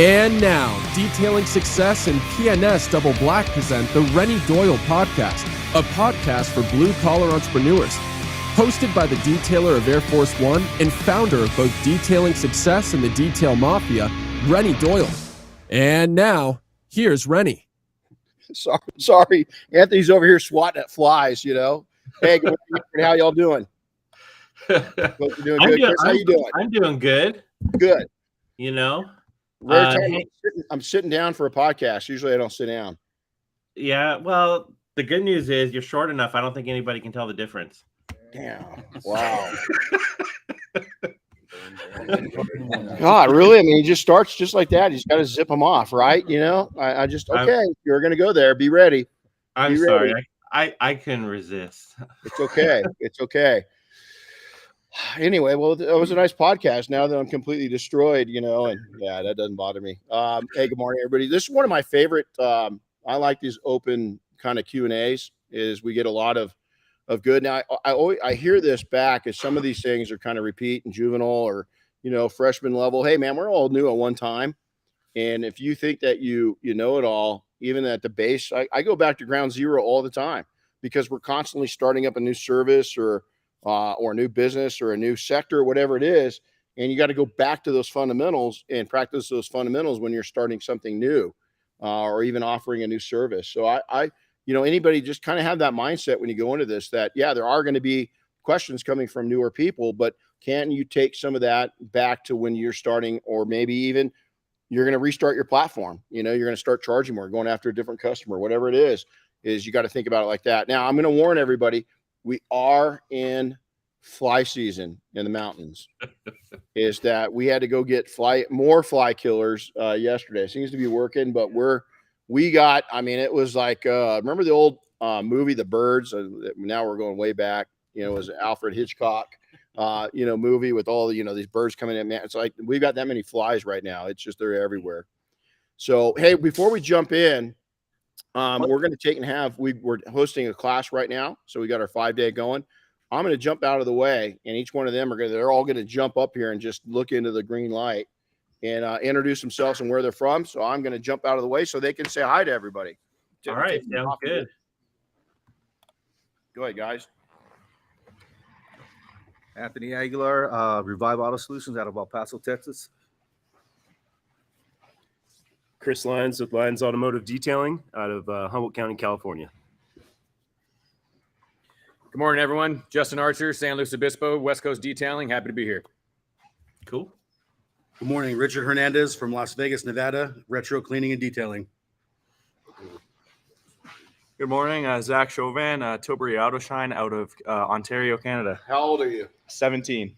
And now, Detailing Success and PNS Double Black present the Renny Doyle Podcast, a podcast for blue-collar entrepreneurs. Hosted by the detailer of Air Force One and founder of both Detailing Success and the Detail Mafia, Renny Doyle. And now, here's Renny. Sorry. Anthony's over here swatting at flies, you know. Hey, good morning. How y'all doing? Doing good. Chris, how you doing? I'm doing good. Good. You know? I'm sitting down for a podcast. Usually I don't sit down. Yeah, well, the good news is you're short enough. I don't think anybody can tell the difference. Damn. Wow. God, really? I mean, he just starts just like that. He's got to zip them off, right? You know, you're going to go there. Be ready. I'm sorry. I couldn't resist. It's okay. It's okay. Anyway, well, it was a nice podcast. Now that I'm completely destroyed, you know, and yeah, that doesn't bother me. Hey, good morning, everybody. This is one of my favorite. I like these open kind of Q&As. Is we get a lot of good. Now, I hear this back as some of these things are kind of repeat and juvenile or, you know, freshman level. Hey, man, we're all new at one time, and if you think that you know it all, even at the base, I go back to ground zero all the time because we're constantly starting up a new service or a new business or a new sector, whatever it is. And you got to go back to those fundamentals and practice those fundamentals when you're starting something new or even offering a new service. So I anybody just kind of have that mindset when you go into this, that, yeah, there are going to be questions coming from newer people, but can you take some of that back to when you're starting, or maybe even you're going to restart your platform? You know, you're going to start charging more, going after a different customer, whatever it is you got to think about it like that. Now, I'm going to warn everybody, we are in fly season in the mountains. Is that we had to go get more fly killers yesterday. It seems to be working, but it was like, remember the old movie, The Birds? Now we're going way back. You know, it was Alfred Hitchcock, movie with all the, these birds coming in. Man, it's like we've got that many flies right now. It's just they're everywhere. So, hey, before we jump in, we're going to we're hosting a class right now. So we got our 5-day going. I'm going to jump out of the way, and each one of them they're all going to jump up here and just look into the green light and introduce themselves and where they're from. So I'm going to jump out of the way so they can say hi to everybody. All right. Sounds good. Go ahead, guys. Anthony Aguilar, Revive Auto Solutions out of El Paso, Texas. Chris Lyons with Lyons Automotive Detailing out of Humboldt County, California. Good morning, everyone. Justin Archer, San Luis Obispo, West Coast Detailing. Happy to be here. Cool. Good morning. Richard Hernandez from Las Vegas, Nevada, Retro Cleaning and Detailing. Good morning. Zach Chauvin, Tilbury Auto Shine out of Ontario, Canada. How old are you? 17. Is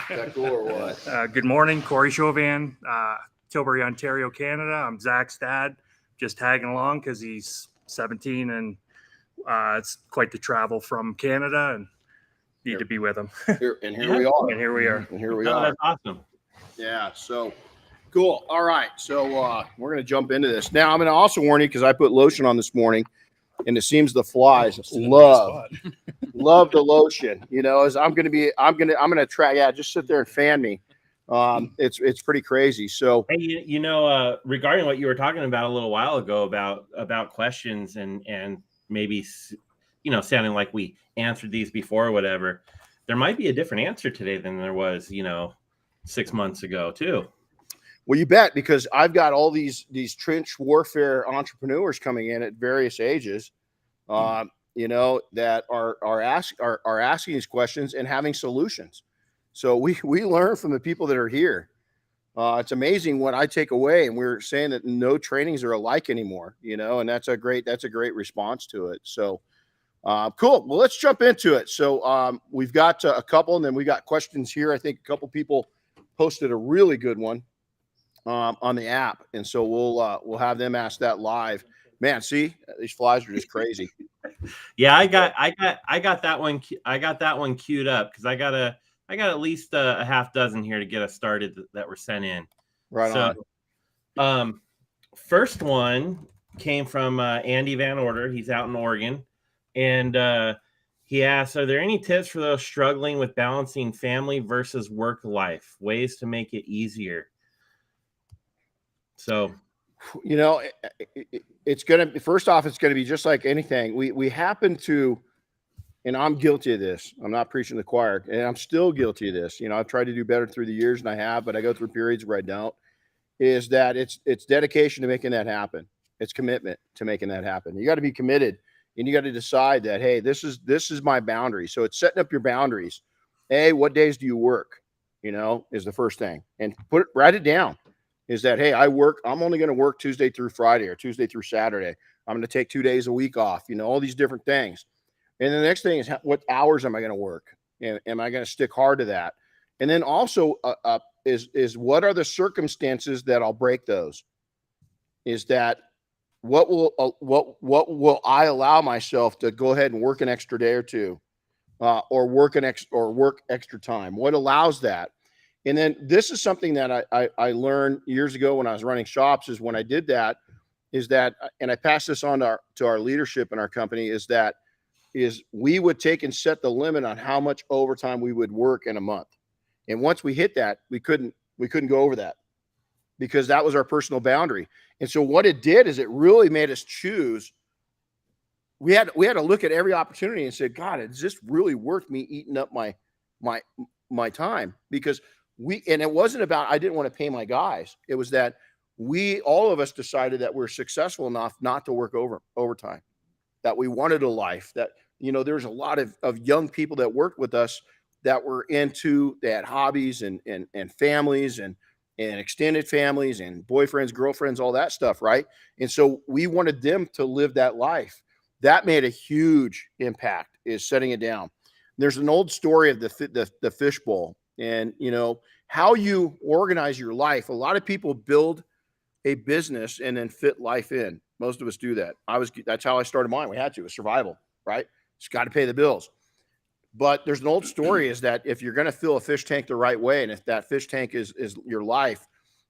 that cool or what? Good morning. Corey Chauvin, Tilbury, Ontario, Canada. I'm Zach's dad, just tagging along because he's 17 and it's quite the travel from Canada. And need to be with them. Here we are. And here we are. And here we No, are. that's awesome. Yeah. So cool. All right. So we're going to jump into this. Now, I'm going to also warn you because I put lotion on this morning, and it seems the flies love the lotion. You know, as I'm going to try. Yeah, just sit there and fan me. It's pretty crazy. So Hey, regarding what you were talking about a little while ago about questions and maybe, sounding like we answered these before or whatever, there might be a different answer today than there was, 6 months ago too. Well, you bet, because I've got all these trench warfare entrepreneurs coming in at various ages, that are asking these questions and having solutions. So we learn from the people that are here. It's amazing what I take away, and we're saying that no trainings are alike anymore, and that's a great response to it. So cool. Well, let's jump into it. So we've got a couple, and then we got questions here. I think a couple people posted a really good one on the app, and so we'll have them ask that live. Man, see, these flies are just crazy. Yeah, I got that one. I got that one queued up because I got at least a half dozen here to get us started that were sent in. Right on. First one came from Andy Van Order. He's out in Oregon, and he asked, "Are there any tips for those struggling with balancing family versus work life? Ways to make it easier?" So, it's going to be just like anything. We happen to, and I'm guilty of this. I'm not preaching to the choir, and I'm still guilty of this. I've tried to do better through the years, and I have, but I go through periods where I don't. Is that it's dedication to making that happen. It's commitment to making that happen. You got to be committed, and you got to decide that, hey, this is my boundary. So it's setting up your boundaries. Hey, what days do you work? Is the first thing, and write it down. Is that, hey, I'm only going to work Tuesday through Friday or Tuesday through Saturday. I'm going to take 2 days a week off, all these different things. And the next thing is, what hours am I going to work? And am I going to stick hard to that? And then also is what are the circumstances that I'll break those? Is that what will I allow myself to go ahead and work an extra day or two, or work extra time? What allows that? And then this is something that I learned years ago when I was running shops, is when I did that, and I passed this on to our leadership in our company, is we would take and set the limit on how much overtime we would work in a month. And once we hit that, we couldn't go over that, because that was our personal boundary. And so what it did is it really made us choose. We had to look at every opportunity and say, God, is this really worth me eating up my time? Because and it wasn't about, I didn't want to pay my guys. It was that all of us decided that we're successful enough not to work overtime, that we wanted a life that, there's a lot of young people that worked with us that were they had hobbies and families and extended families and boyfriends, girlfriends, all that stuff. Right. And so we wanted them to live that life. That made a huge impact, is setting it down. There's an old story of the fishbowl. And, how you organize your life. A lot of people build a business and then fit life in. Most of us do that. That's how I started mine. We had to. It's survival, right? It's got to pay the bills. But there's an old story, is that if you're going to fill a fish tank the right way, and if that fish tank is your life,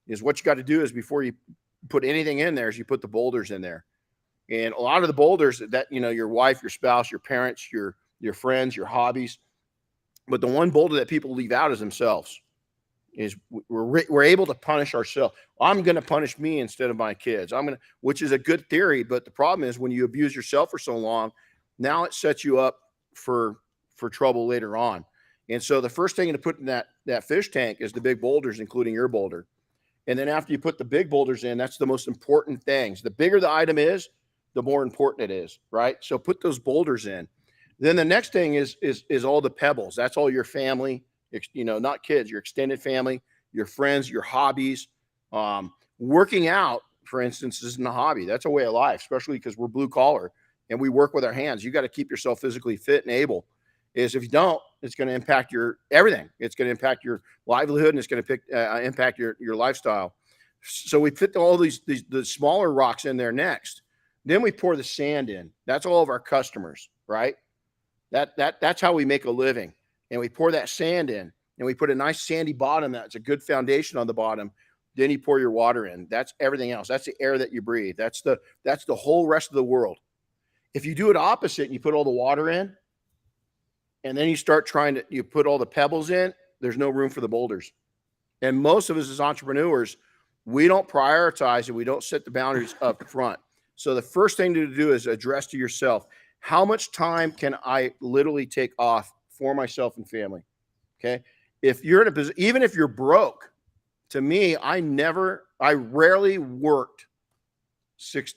is what you got to do is, before you put anything in there, is you put the boulders in there. And a lot of the boulders that, your wife, your spouse, your parents, your friends, your hobbies. But the one boulder that people leave out is themselves. Is we're able to punish ourselves. I'm going to punish me instead of my kids. Which is a good theory, but the problem is when you abuse yourself for so long, now it sets you up for trouble later on. And so the first thing to put in that fish tank is the big boulders, including your boulder. And then after you put the big boulders in, that's the most important things. The bigger the item is, the more important it is, right? So put those boulders in. Then the next thing is all the pebbles. That's all your family, not kids, your extended family, your friends, your hobbies. Working out, for instance, isn't a hobby. That's a way of life, especially because we're blue collar and we work with our hands. You got to keep yourself physically fit and able. If you don't, it's going to impact your everything. It's going to impact your livelihood, and it's going to impact your lifestyle. So we put all the smaller rocks in there next. Then we pour the sand in. That's all of our customers, right? That's how we make a living. and we pour that sand in, and we put a nice sandy bottom. That's a good foundation on the bottom. Then you pour your water in. That's everything else. That's the air that you breathe. That's the whole rest of the world. If you do it opposite and you put all the water in, and then you start you put all the pebbles in, there's no room for the boulders. And most of us as entrepreneurs, we don't prioritize and we don't set the boundaries up front. So the first thing to do is address to yourself, how much time can I literally take off for myself and family? Okay. If you're in a position, even if you're broke, to me, I rarely worked 7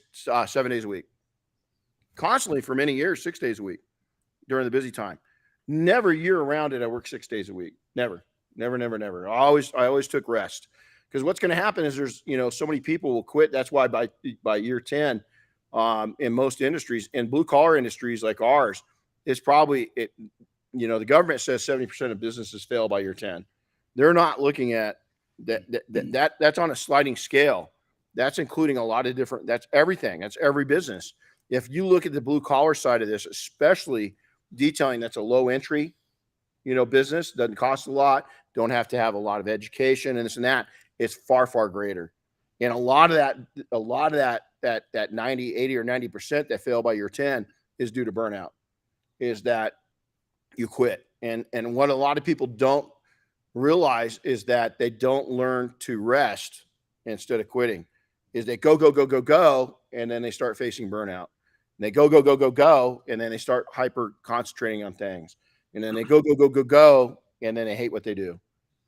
days a week. Constantly for many years, 6 days a week during the busy time. Never year round did I work 6 days a week. Never. I always took rest, because what's going to happen is there's, so many people will quit. That's why by year 10, in most industries, in blue collar industries like ours, it's probably the government says 70% of businesses fail by year 10. They're not looking at that's on a sliding scale. That's including a lot of different, that's everything. That's every business. If you look at the blue collar side of this, especially detailing, that's a low entry, business, doesn't cost a lot, don't have to have a lot of education and this and that. It's far, far greater. And a lot of that 90, 80 or 90% that fail by year 10 is due to burnout, is that you quit. And what a lot of people don't realize is that they don't learn to rest instead of quitting, is they go, and then they start facing burnout. And they go, and then they start hyper concentrating on things. And then they go, and then they hate what they do.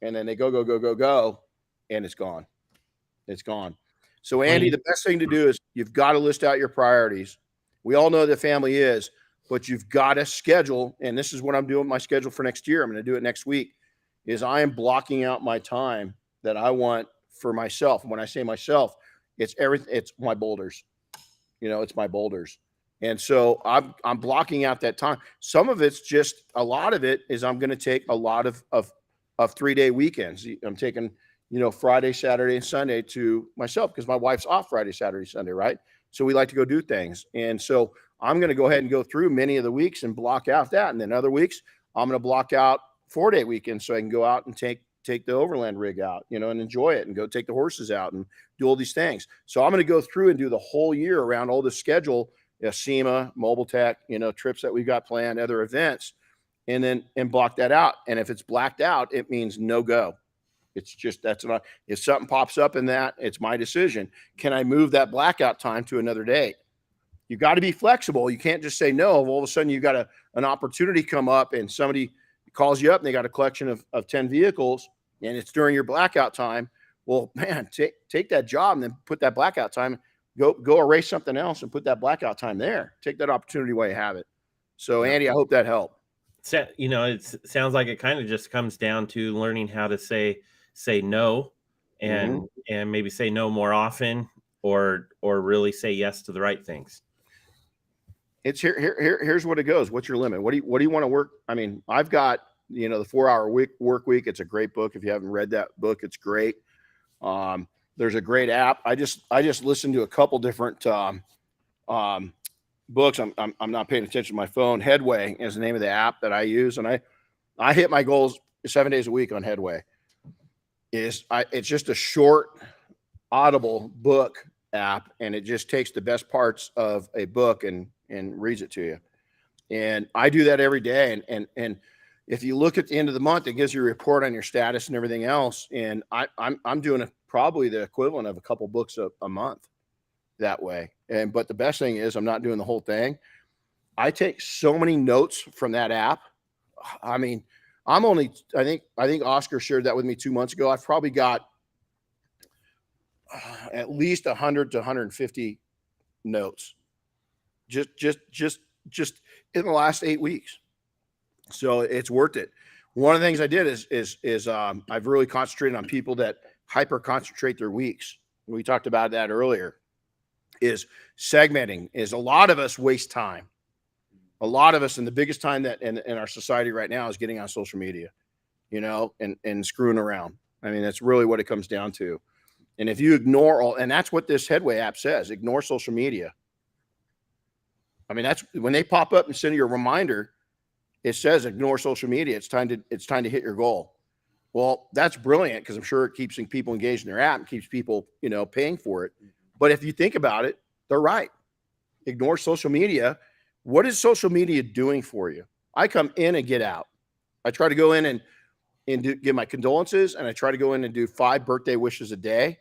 And then they go, and it's gone. It's gone. So, Andy, the best thing to do is you've got to list out your priorities. We all know the family is, but you've got to schedule. And this is what I'm doing my schedule for next year. I'm going to do it next week. Is I am blocking out my time that I want for myself. And when I say myself, it's everything. It's my boulders. It's my boulders. And so I'm blocking out that time. Some of it's just, a lot of it is I'm going to take a lot of 3-day weekends. I'm taking, Friday, Saturday, and Sunday to myself, because my wife's off Friday, Saturday, Sunday, right? So we like to go do things. And so I'm going to go ahead and go through many of the weeks and block out that. And then other weeks, I'm going to block out 4-day weekends so I can go out and take the overland rig out, and enjoy it, and go take the horses out and do all these things. So I'm going to go through and do the whole year around all the schedule, SEMA, Mobile Tech, trips that we've got planned, other events, and block that out. And if it's blacked out, it means no go. It's just, that's not, if something pops up in that, it's my decision. Can I move that blackout time to another date? You got to be flexible. You can't just say no. All of a sudden you got an opportunity come up and somebody calls you up and they got a collection of 10 vehicles and it's during your blackout time. Well, man, take that job and then put that blackout time, go erase something else and put that blackout time there. Take that opportunity while you have it. So, Andy, I hope that helped. It sounds like it kind of just comes down to learning how to say no, and maybe say no more often, or really say yes to the right things. It's here's what it goes. What's your limit? What do you want to work? I mean, I've got, the 4-hour work week. It's a great book. If you haven't read that book, it's great. There's a great app. I just listened to a couple different books. I'm not paying attention to my phone. Headway is the name of the app that I use, and I hit my goals 7 days a week on Headway. It's just a short, audible book app, and it just takes the best parts of a book and reads it to you. And I do that every day. And if you look at the end of the month, it gives you a report on your status and everything else. And I'm doing probably the equivalent of a couple books a month that way. But the best thing is I'm not doing the whole thing. I take so many notes from that app. I mean, I think Oscar shared that with me 2 months ago. I've probably got at least 100 to 150 notes just in the last 8 weeks. So it's worth it. One of the things I did is I've really concentrated on people that hyper concentrate their weeks. We talked about that earlier. Is segmenting. Is a lot of us waste time. A lot of us, and the biggest time that in our society right now is getting on social media, and screwing around. I mean, that's really what it comes down to. And if you ignore and that's what this Headway app says, ignore social media. I mean, that's when they pop up and send you a reminder, it says ignore social media. It's time to hit your goal. Well, that's brilliant because I'm sure it keeps people engaged in their app and keeps people, paying for it. But if you think about it, they're right. Ignore social media. What is social media doing for you? I come in and get out. I try to go in and give my condolences, and I try to go in and do 5 birthday wishes a day,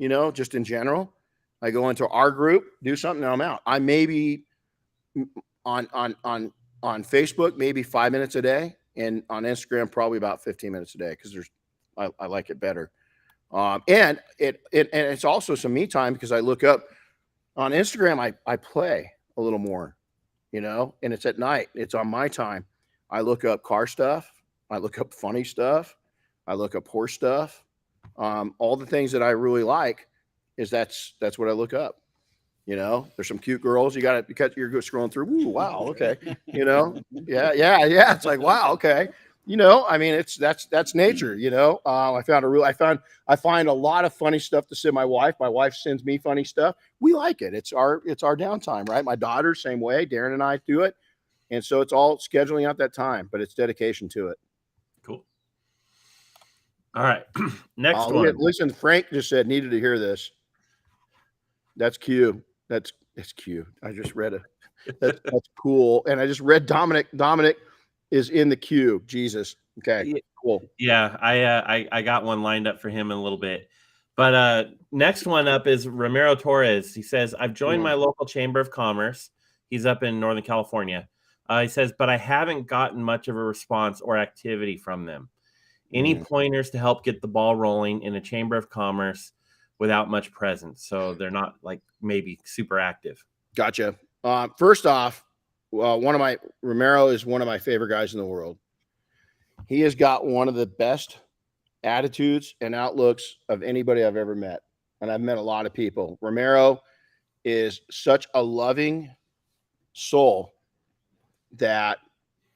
just in general. I go into our group, do something, and I'm out. I maybe on Facebook, maybe 5 minutes a day, and on Instagram, probably about 15 minutes a day because I like it better. And it's also some me time because I look up on Instagram. I play a little more, and it's at night. It's on my time. I look up car stuff. I look up funny stuff. I look up horse stuff. All the things that I really like is that's what I look up. There's some cute girls. You're scrolling through. Ooh, wow. Okay. Yeah. It's like, wow. Okay. That's nature, I find a lot of funny stuff to send my wife. My wife sends me funny stuff. We like it. It's our downtime, right? My daughter, same way. Darren and I do it. And so it's all scheduling out that time, but it's dedication to it. Cool. All right. Next one. Listen, Frank just said, needed to hear this. That's Q. That's Q. I just read it. That's cool. And I just read Dominic is in the queue. Jesus. Okay. Cool. Yeah, I got one lined up for him in a little bit. But next one up is Ramiro Torres. He says, I've joined my local chamber of commerce. He's up in Northern California. He says, but I haven't gotten much of a response or activity from them. Any pointers to help get the ball rolling in a chamber of commerce without much presence? So they're not like maybe super active. Gotcha. First off, Romero is one of my favorite guys in the world. He has got one of the best attitudes and outlooks of anybody I've ever met. And I've met a lot of people. Romero is such a loving soul that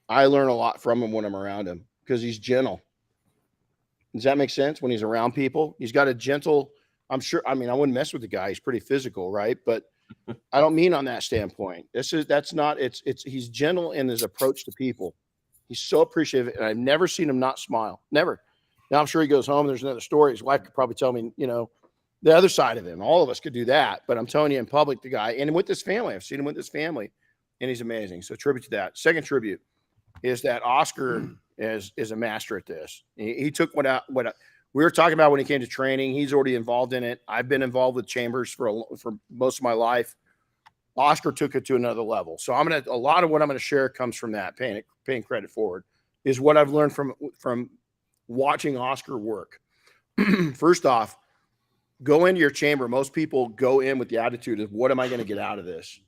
I learn a lot from him when I'm around him because he's gentle. Does that make sense? When he's around people, he's got a gentle, I wouldn't mess with the guy. He's pretty physical, right? But I don't mean on that standpoint. He's gentle in his approach to people. He's so appreciative, and I've never seen him not smile. Never. Now I'm sure he goes home. There's another story. His wife could probably tell me, the other side of him. All of us could do that, but I'm telling you, in public, the guy, and with his family, I've seen him with his family, and he's amazing. So tribute to that. Second tribute is that Oscar is a master at this. He took what we were talking about when he came to training. He's already involved in it. I've been involved with chambers for most of my life. Oscar took it to another level. So a lot of what I'm going to share comes from that, paying credit forward, is what I've learned from watching Oscar work. First off, go into your chamber. Most people go in with the attitude of, what am I going to get out of this?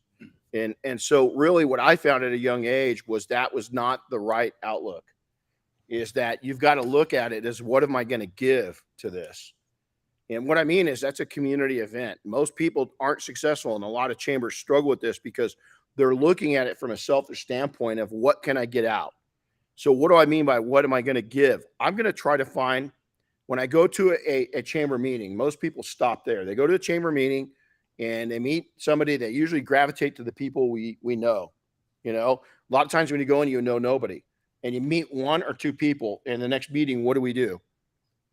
And so really what I found at a young age was that was not the right outlook, is that you've got to look at it as, what am I going to give to this? And what I mean is that's a community event. Most people aren't successful, and a lot of chambers struggle with this because they're looking at it from a selfish standpoint of, what can I get out? So what do I mean by what am I going to give? I'm going to try to find, when I go to a chamber meeting, most people stop there. They go to a chamber meeting and they meet somebody that usually gravitate to the people we know. A lot of times when you go in, you know nobody, and you meet 1 or 2 people. In the next meeting, what do?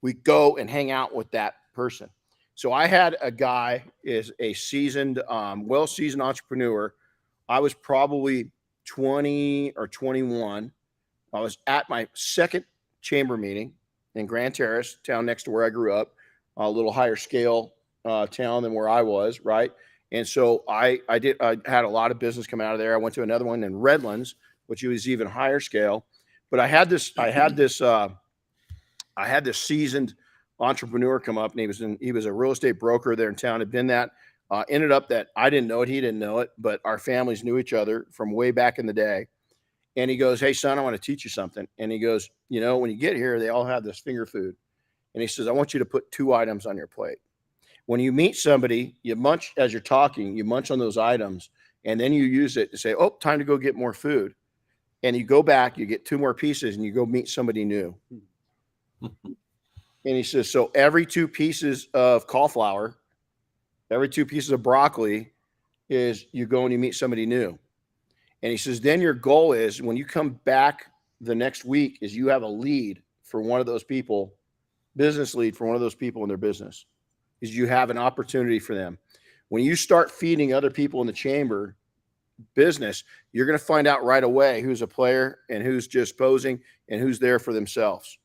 We go and hang out with that person. So I had a guy is a seasoned, well-seasoned entrepreneur. I was probably 20 or 21. I was at my second chamber meeting in Grand Terrace, town next to where I grew up, a little higher scale town than where I was, right? And so I had a lot of business coming out of there. I went to another one in Redlands, which was even higher scale. But I had this seasoned entrepreneur come up, and he was a real estate broker there in town. Had been that. Ended up that I didn't know it, he didn't know it, but our families knew each other from way back in the day. And he goes, "Hey son, I want to teach you something." And he goes, when you get here, they all have this finger food. And he says, "I want you to put 2 items on your plate. When you meet somebody, you munch as you're talking, you munch on those items, and then you use it to say, oh, time to go get more food. And you go back, you get 2 more pieces, and you go meet somebody new." And he says, so every 2 pieces of cauliflower, every 2 pieces of broccoli is you go and you meet somebody new. And he says, then your goal is when you come back the next week is you have a lead for one of those people, business lead for one of those people in their business, is you have an opportunity for them. When you start feeding other people in the chamber business, you're going to find out right away who's a player and who's just posing and who's there for themselves.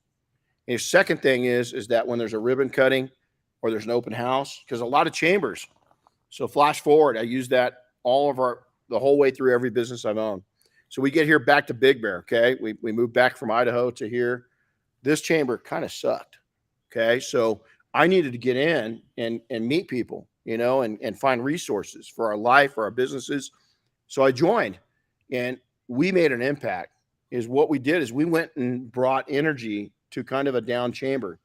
And the second thing is that when there's a ribbon cutting or there's an open house, because a lot of chambers, so flash forward, I use that the whole way through every business I've owned. So we get here back to Big Bear. Okay. We moved back from Idaho to here. This chamber kind of sucked. Okay. So I needed to get in and meet people, and find resources for our life, for our businesses. So I joined, and we made an impact. Is what we did is we went and brought energy to kind of a down chamber.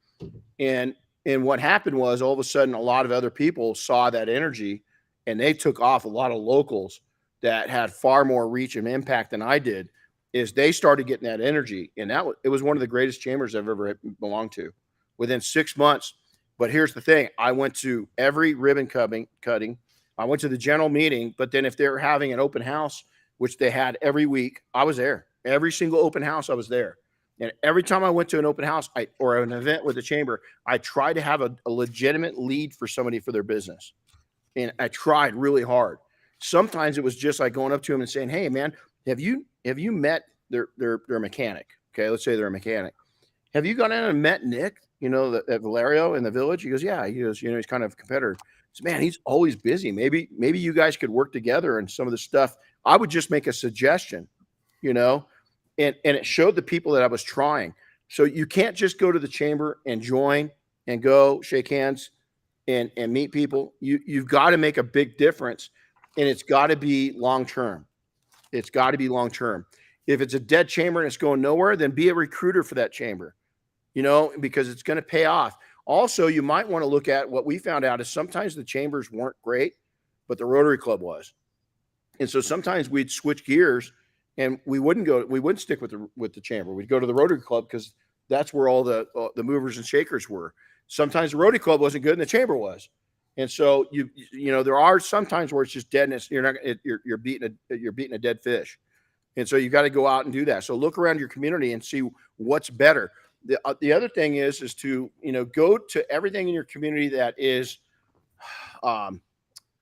And what happened was all of a sudden, a lot of other people saw that energy, and they took off. A lot of locals that had far more reach and impact than I did, is they started getting that energy. And it was one of the greatest chambers I've ever belonged to within 6 months. But here's the thing. I went to every ribbon cutting. I went to the general meeting, but then if they were having an open house, which they had every week, I was there. Every single open house, I was there. And every time I went to an open house or an event with the chamber, I tried to have a legitimate lead for somebody for their business. And I tried really hard. Sometimes it was just like going up to them and saying, hey, man, have you met their mechanic? Okay, let's say they're a mechanic. Have you gone in and met Nick, at Valerio in the village? He goes, yeah. He goes, he's kind of a competitor. So, man, he's always busy. Maybe you guys could work together on some of the stuff. I would just make a suggestion, and it showed the people that I was trying. So you can't just go to the chamber and join and go shake hands and meet people. You've got to make a big difference, and it's got to be long-term. It's got to be long-term. If it's a dead chamber and it's going nowhere, then be a recruiter for that chamber, because it's going to pay off. Also, you might want to look at what we found out is sometimes the chambers weren't great, but the Rotary Club was. And so sometimes we'd switch gears and we wouldn't stick with the chamber. We'd go to the Rotary Club because that's where all the movers and shakers were. Sometimes the Rotary Club wasn't good and the chamber was. And so there are some times where it's just deadness. You're beating a dead fish. And so you got to go out and do that. So look around your community and see what's better. The other thing is to, go to everything in your community that is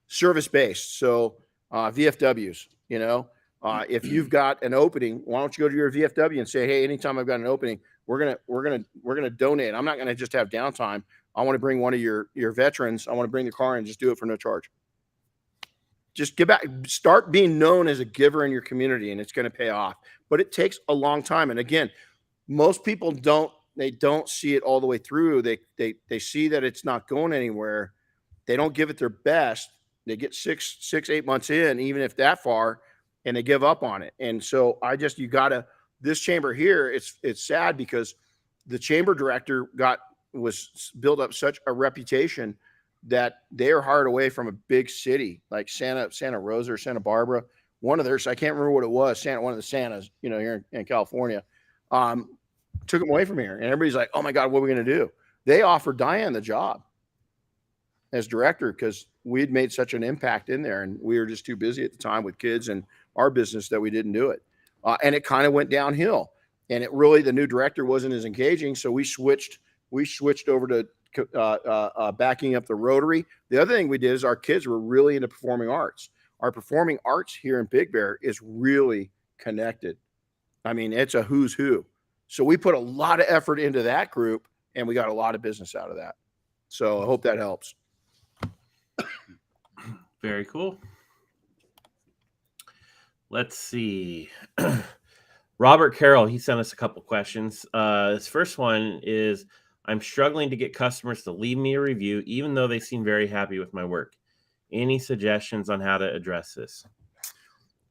service-based. So VFWs, if you've got an opening, why don't you go to your VFW and say, hey, anytime I've got an opening, we're going to donate. I'm not going to just have downtime. I want to bring one of your veterans. I want to bring the car and just do it for no charge. Just give back, start being known as a giver in your community, and it's going to pay off. But it takes a long time. And again, most people don't see it all the way through. They see that it's not going anywhere. They don't give it their best. They get 8 months in, even if that far, and they give up on it. And so this chamber here, it's sad because the chamber director was built up such a reputation that they are hired away from a big city like Santa Rosa or Santa Barbara. One of theirs, I can't remember what it was, one of the Santas, here in California, took them away from here. And everybody's like, oh my God, what are we going to do? They offered Diane the job as director because we'd made such an impact in there, and we were just too busy at the time with kids and our business that we didn't do it. And it kind of went downhill, and the new director wasn't as engaging. So we switched over to backing up the Rotary. The other thing we did is our kids were really into performing arts. Our performing arts here in Big Bear is really connected. I mean, it's a who's who. So we put a lot of effort into that group, and we got a lot of business out of that. So I hope that helps. Very cool. Let's see. Robert Carroll, he sent us a couple questions. This first one is, I'm struggling to get customers to leave me a review, even though they seem very happy with my work. Any suggestions on how to address this?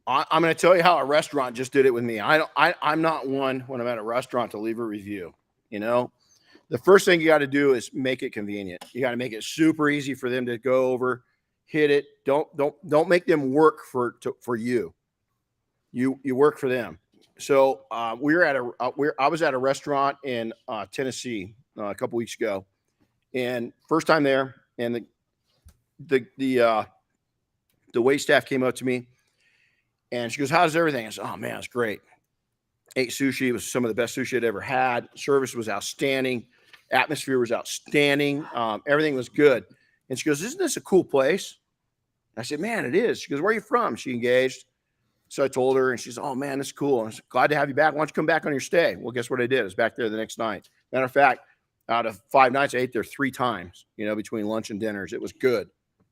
I'm going to tell you how a restaurant just did it with me. I'm not one when I'm at a restaurant to leave a review. The first thing you got to do is make it convenient. You got to make it super easy for them to go over, hit it. Don't make them work for you. You work for them. So I was at a restaurant in Tennessee a couple weeks ago, and first time there, and the wait staff came up to me, And she goes, how's everything? I said, oh man, it's great. Ate sushi. It was some of the best sushi I'd ever had. Service was outstanding. Atmosphere was outstanding. Everything was good. And she goes, isn't this a cool place? I said, man, it is. She goes, where are you from? She engaged. So I told her, and she said, oh man, that's cool. I said, glad to have you back. Why don't you come back on your stay? Well, guess what I did? I was back there the next night. Matter of fact, out of 5 nights, I ate there 3 times, between lunch and dinners. It was good.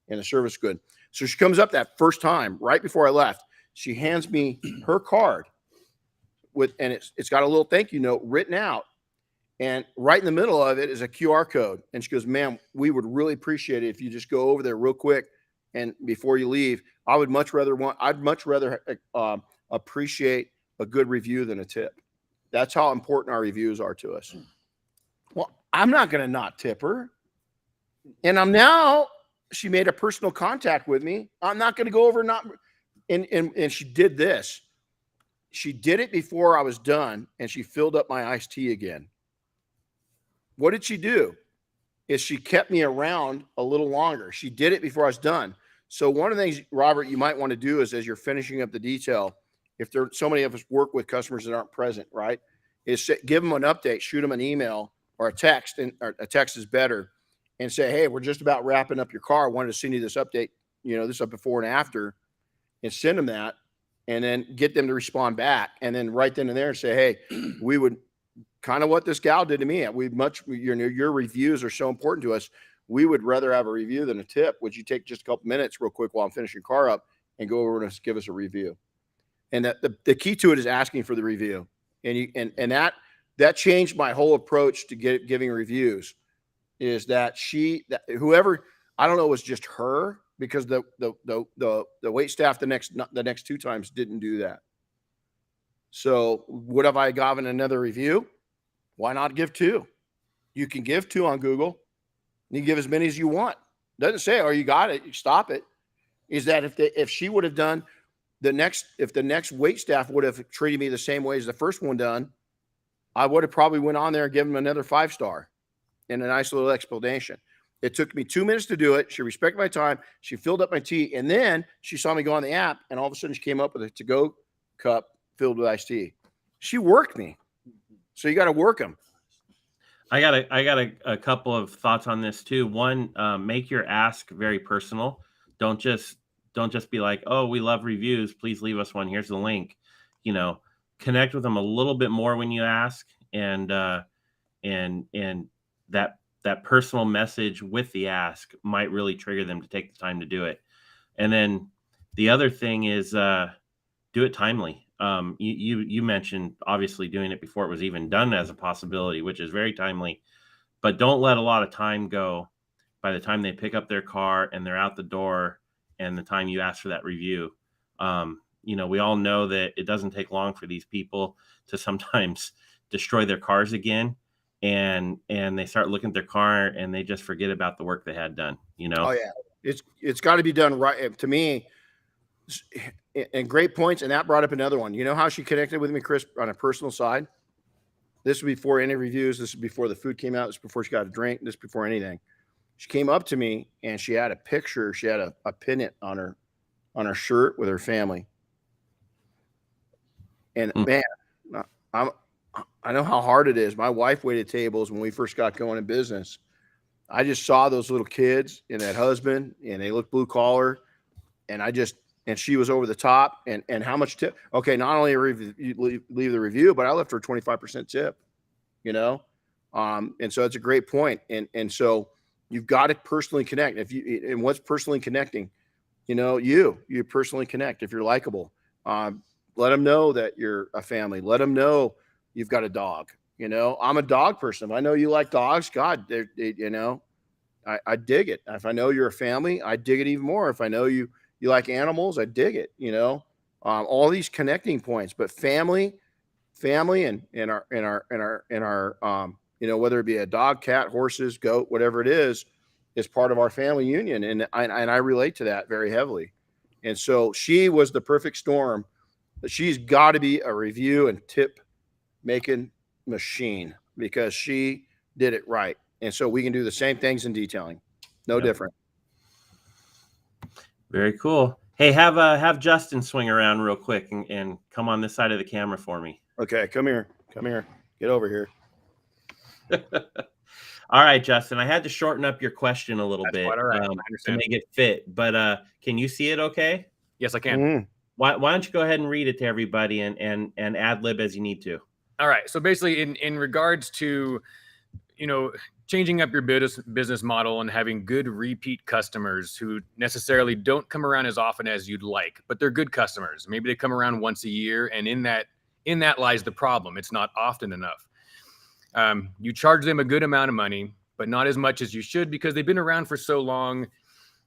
And the service good. So she comes up that first time, right before I left. She hands me her card and it's got a little thank you note written out. And right in the middle of it is a QR code. And she goes, ma'am, we would really appreciate it if you just go over there real quick. And before you leave, I'd much rather appreciate a good review than a tip. That's how important our reviews are to us. Well, I'm not going to not tip her. And she made a personal contact with me. I'm not going to go over and she did this. She did it before I was done, and she filled up my iced tea again. What did she do? Is she kept me around a little longer. She did it before I was done. So one of the things, Robert, you might want to do is as you're finishing up the detail, if there so many of us work with customers that aren't present, right, is give them an update, shoot them an email or a text, or a text is better, and say, hey, we're just about wrapping up your car. I wanted to send you this update, this up before and after, and send them that, and then get them to respond back. And then right then and there say, hey, we would kind of what this gal did to me. Your reviews are so important to us. We would rather have a review than a tip. Would you take just a couple minutes real quick while I'm finishing your car up and go over and give us a review? And that the key to it is asking for the review. And that changed my whole approach to giving reviews, is that whoever, I don't know, it was just her, because the wait staff the next 2 times didn't do that. So what have I gotten another review? Why not give 2? You can give 2 on Google. You can give as many as you want. Doesn't say, oh, you got it, you stop it. Is that if she would have done if the next wait staff would have treated me the same way as the first one done, I would have probably went on there and given them another 5-star and a nice little explanation. It took me 2 minutes to do it. She respected my time. She filled up my tea. And then she saw me go on the app, and all of a sudden she came up with a to-go cup filled with iced tea. She worked me. So you got to work them. I got a couple of thoughts on this too. One, make your ask very personal. Don't just be like, oh, we love reviews, please leave us one. Here's the link. Connect with them a little bit more when you ask, and that personal message with the ask might really trigger them to take the time to do it. And then the other thing is do it timely. You mentioned obviously doing it before it was even done as a possibility, which is very timely, but don't let a lot of time go by the time they pick up their car and they're out the door and the time you ask for that review. We all know that it doesn't take long for these people to sometimes destroy their cars again. And they start looking at their car and they just forget about the work they had done, Oh yeah. It's got to be done right. To me, and great points. And that brought up another one. You know how she connected with me, Chris, on a personal side? This was before any reviews. This was before the food came out. This was before she got a drink. This was before anything. She came up to me and she had a picture. She had a pennant on her shirt with her family. And man, I know how hard it is. My wife waited tables when we first got going in business. I just saw those little kids and that husband, and they looked blue collar, and she was over the top. And how much tip? Okay, not only leave the review, but I left her 25% tip. And so it's a great point. And so you've got to personally connect. And what's personally connecting? You personally connect. If you're likable, let them know that you're a family. Let them know you've got a dog. I'm a dog person. If I know you like dogs, God, I dig it. If I know you're a family, I dig it even more. If I know you like animals, I dig it. All these connecting points, but family, and our whether it be a dog, cat, horses, goat, whatever it is part of our family union, and I relate to that very heavily. And so she was the perfect storm. She's got to be a review and tip making machine, because she did it right. And so we can do the same things in detailing. No different. Very cool. Hey, have Justin swing around real quick and come on this side of the camera for me. Okay, come here. Get over here. All right, Justin. I had to shorten up your question a little That's bit quite all right. I to understand. make it fit. But can you see it? Okay. Yes, I can. Mm. Why don't you go ahead and read it to everybody and ad lib as you need to. All right. So basically, in regards to, changing up your business model and having good repeat customers who necessarily don't come around as often as you'd like, but they're good customers. Maybe they come around once a year, and in that lies the problem. It's not often enough. You charge them a good amount of money, but not as much as you should because they've been around for so long.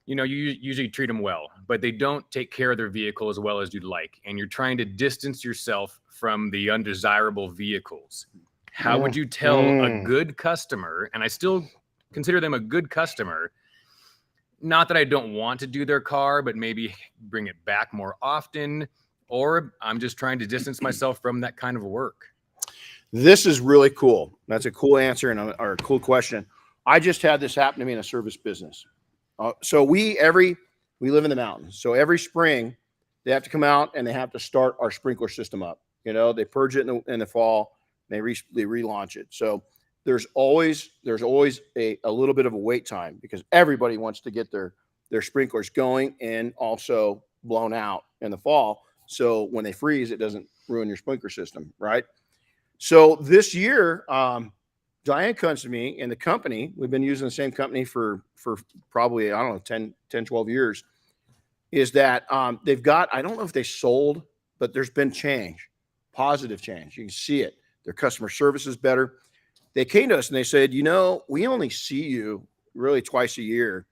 You usually treat them well, but they don't take care of their vehicle as well as you'd like. And you're trying to distance yourself from the undesirable vehicles. How would you tell a good customer, and I still consider them a good customer, not that I don't want to do their car, but maybe bring it back more often, or I'm just trying to distance myself from that kind of work? This is really cool. That's a cool answer or a cool question. I just had this happen to me in a service business. So we live in the mountains. So every spring they have to come out and they have to start our sprinkler system up. They purge it in the fall. They relaunch it. So there's always a little bit of a wait time because everybody wants to get their sprinklers going and also blown out in the fall. So when they freeze, it doesn't ruin your sprinkler system, right? So this year, Diane comes to me and the company, we've been using the same company for probably, 10, 12 years, is that they've got, I don't know if they sold, but there's been change, positive change. You can see it. Their customer service is better. They came to us and they said, we only see you really twice a year.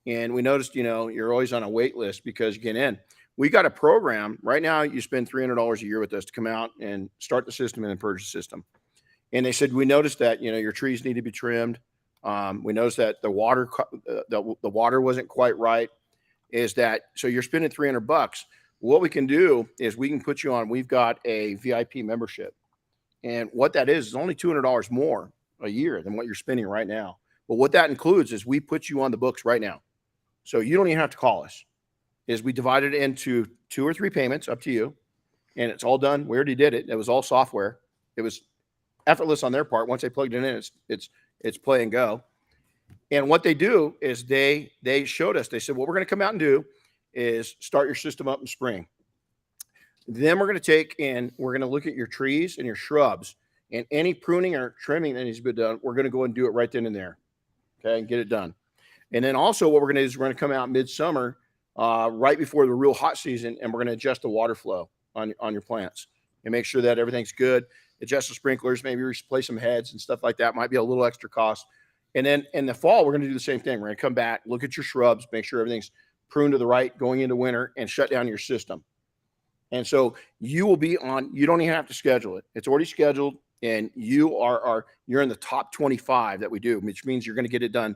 And we noticed, you're always on a wait list because you get in. We got a program right now. You spend $300 a year with us to come out and start the system and then purge the system. And they said, we noticed that, your trees need to be trimmed. We noticed that the water wasn't quite right. So you're spending $300. What we can do is we can put you on, we've got a VIP membership. And what that is only $200 more a year than what you're spending right now. But what that includes is we put you on the books right now. So you don't even have to call us. We divided it into 2 or 3 payments, up to you. And it's all done. We already did it. It was all software. It was effortless on their part. Once they plugged it in, it's play and go. And what they do is they showed us, they said, what we're going to come out and do is start your system up in spring. Then we're going to take and we're going to look at your trees and your shrubs and any pruning or trimming that needs to be done. We're going to go and do it right then and there. Okay. And get it done. And then also what we're going to do is we're going to come out midsummer, right before the real hot season. And we're going to adjust the water flow on your plants and make sure that everything's good. Adjust the sprinklers, maybe replace some heads and stuff like that. Might be a little extra cost. And then in the fall, we're going to do the same thing. We're going to come back, look at your shrubs, make sure everything's pruned to the right going into winter and shut down your system. And so you will be on, you don't even have to schedule it. It's already scheduled and you're in the top 25 that we do, which means you're going to get it done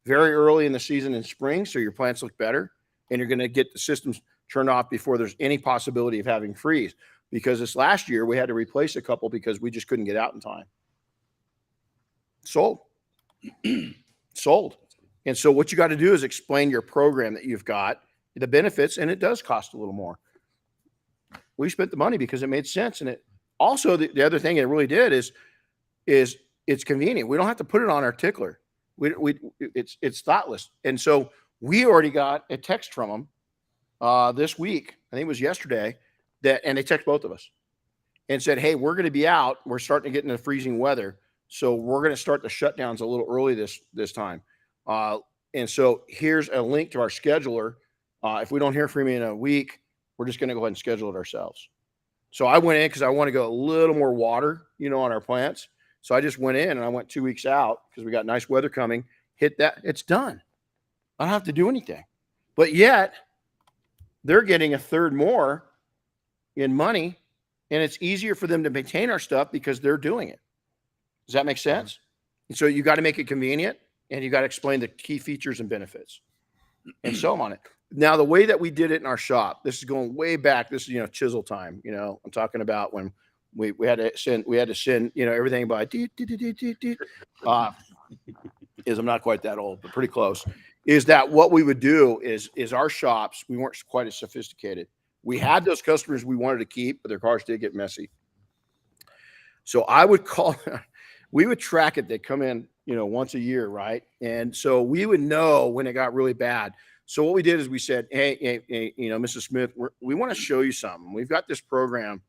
very early in the season in spring. So your plants look better and you're going to get the systems turned off before there's any possibility of having freeze. Because this last year we had to replace a couple because we just couldn't get out in time. Sold. And so what you got to do is explain your program that you've got, the benefits, and it does cost a little more. We spent the money because it made sense. And it also, the other thing it really did is it's convenient. We don't have to put it on our tickler. It's thoughtless. And so we already got a text from them this week. I think it was yesterday and they text both of us and said, hey, we're going to be out. We're starting to get into freezing weather. So we're going to start the shutdowns a little early this time. And so here's a link to our scheduler. If we don't hear from you in a week, we're just going to go ahead and schedule it ourselves. So I went in because I want to go a little more water, on our plants. So I just went in and I went 2 weeks out because we got nice weather coming, hit that. It's done. I don't have to do anything. But yet they're getting a third more in money, and it's easier for them to maintain our stuff because they're doing it. Does that make sense? And so you got to make it convenient and you got to explain the key features and benefits and so on it. Now, the way that we did it in our shop, this is going way back. This is, chisel time. I'm talking about when we had to send, everything by is I'm not quite that old, but pretty close. is that what we would do is our shops, we weren't quite as sophisticated. We had those customers we wanted to keep, but their cars did get messy. So I would call, we would track it. They come in, once a year, right? And so we would know when it got really bad. So what we did is we said, hey, Mrs. Smith, we want to show you something. We've got this program.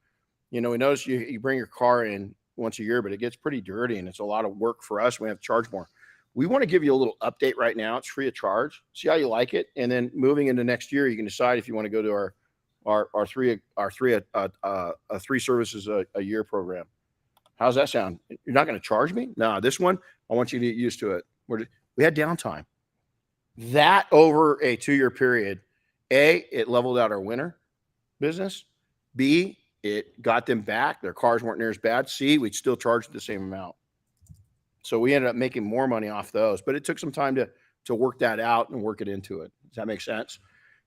We notice you bring your car in once a year, but it gets pretty dirty and it's a lot of work for us. We have to charge more. We want to give you a little update right now. It's free of charge. See how you like it. And then moving into next year, you can decide if you want to go to our three services a year program. How's that sound? You're not going to charge me? No, this one, I want you to get used to it. We had downtime. That over a 2-year period, A, it leveled out our winter business. B, it got them back. Their cars weren't near as bad. C, we'd still charge the same amount. So we ended up making more money off those, but it took some time to work that out and work it into it. Does that make sense?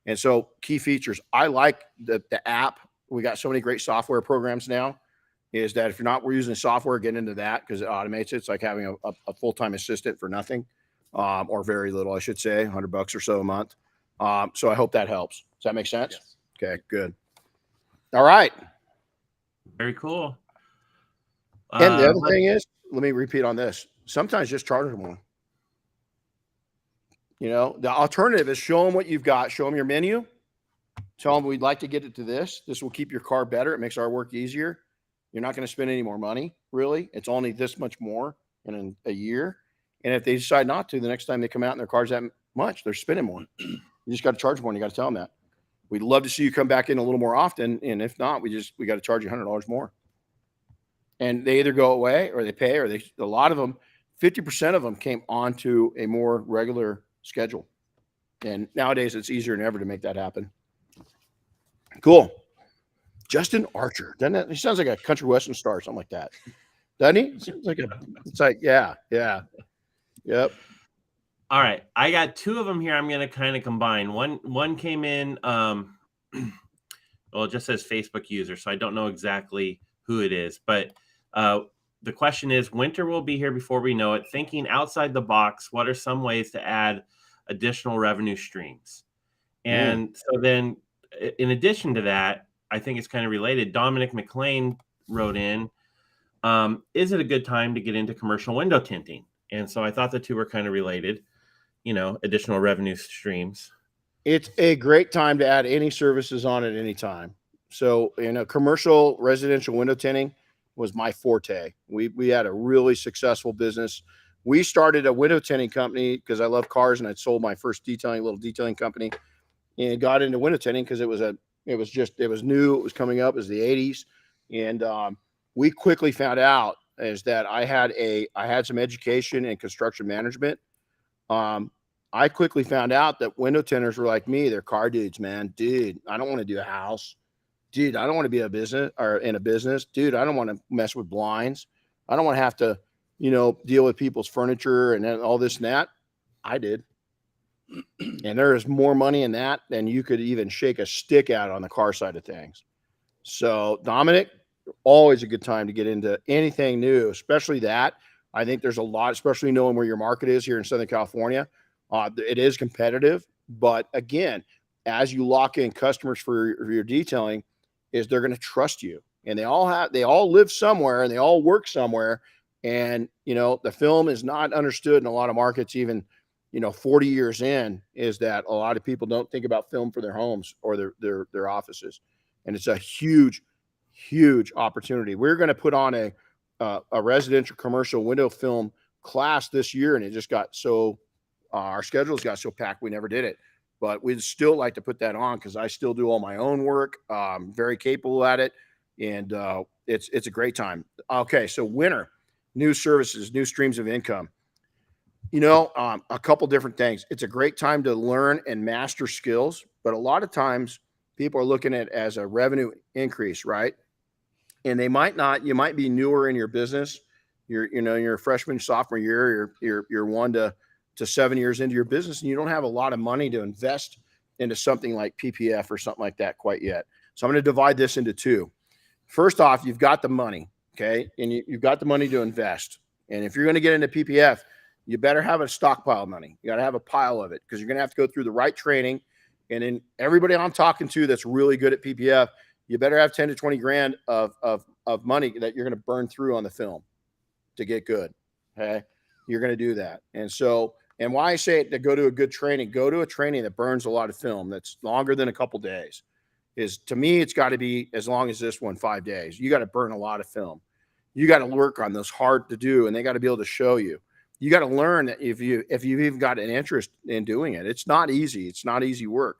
And so key features, I like the app. We got so many great software programs now, is that if you're not using software, get into that because it automates it. It's like having a full-time assistant for nothing, or very little, I should say, $100 or so a month. So I hope that helps. Does that make sense? Yes. Okay, good. All right. Very cool. And the other thing is, let me repeat on this. Sometimes just charge them one. The alternative is show them what you've got. Show them your menu. Tell them we'd like to get it to this. This will keep your car better. It makes our work easier. You're not going to spend any more money, really. It's only this much more in a year. And if they decide not to, the next time they come out and their car's that much, they're spending more. You just got to charge more. And you got to tell them that. We'd love to see you come back in a little more often. And if not, we got to charge you $100 more. And they either go away or they pay, or a lot of them, 50% of them came onto a more regular schedule. And nowadays it's easier than ever to make that happen. Cool. Justin Archer. Doesn't it? He sounds like a country western star or something like that. Doesn't he? It's like, yeah. Yep. All right. I got 2 of them here. I'm going to kind of combine. One came in, well, it just says Facebook user, so I don't know exactly who it is, but the question is, winter will be here before we know it. Thinking outside the box, what are some ways to add additional revenue streams? And so then in addition to that, I think it's kind of related. Dominic McLean wrote in, is it a good time to get into commercial window tinting? And so I thought the two were kind of related, additional revenue streams. It's a great time to add any services on at any time. So, commercial residential window tinting was my forte. We had a really successful business. We started a window tinting company because I love cars, and I'd sold my first little detailing company, and got into window tinting because it was new. It was coming up. It was the 80s. And we quickly found out is that I had some education in construction management. I quickly found out that window tinters were like me. They're car dudes, man. Dude, I don't want to do a house. Dude, I don't want to be in a business. Dude, I don't want to mess with blinds. I don't want to have to, deal with people's furniture and all this and that. I did. And there is more money in that than you could even shake a stick at on the car side of things. So, Dominic, always a good time to get into anything new, especially that. I think there's a lot, especially knowing where your market is here in Southern California. It is competitive, but again, as you lock in customers for your detailing, is they're going to trust you, and they all live somewhere and they all work somewhere. And, the film is not understood in a lot of markets, even, 40 years in, is that a lot of people don't think about film for their homes or their offices. And it's a huge, huge opportunity. We're going to put on a residential commercial window film class this year. And it just got our schedules got so packed, we never did it, but we'd still like to put that on because I still do all my own work. Very capable at it. And it's a great time. Okay. So winter, new services, new streams of income, a couple different things. It's a great time to learn and master skills, but a lot of times people are looking at it as a revenue increase, right? And you might be newer in your business. You're a freshman, sophomore year, you're 1 to 7 years into your business, and you don't have a lot of money to invest into something like PPF or something like that quite yet. So I'm going to divide this into 2. First off, you've got the money, okay? And you've got the money to invest. And if you're going to get into PPF, you better have a stockpile of money. You got to have a pile of it because you're going to have to go through the right training. And then everybody I'm talking to that's really good at PPF, you better have 10 to 20 grand of money that you're going to burn through on the film to get good. Okay. You're going to do that. And why I say it to go to a good training, go to a training that burns a lot of film that's longer than a couple days. To me, it's got to be as long as this one, 5 days. You got to burn a lot of film. You got to work on those, hard to do, and they got to be able to show you. You got to learn that if you've even got an interest in doing it, it's not easy. It's not easy work.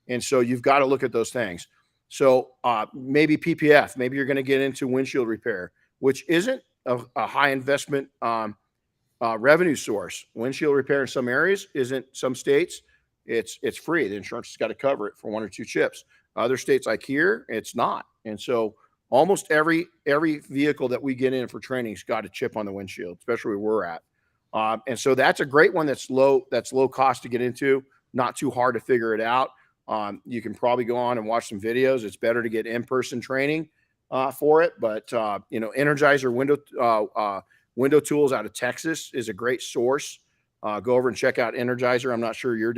And so you've got to look at those things. So maybe PPF, maybe you're going to get into windshield repair, which isn't a high investment revenue source. Windshield repair in some areas isn't. Some states, it's free. The insurance has got to cover it for 1 or 2 chips. Other states like here, it's not. And so almost every vehicle that we get in for training has got a chip on the windshield, especially where we're at. And so that's a great one that's low cost to get into, not too hard to figure it out. You can probably go on and watch some videos. It's better to get in-person training for it. But, Energizer window tools out of Texas is a great source. Go over and check out Energizer. I'm not sure they're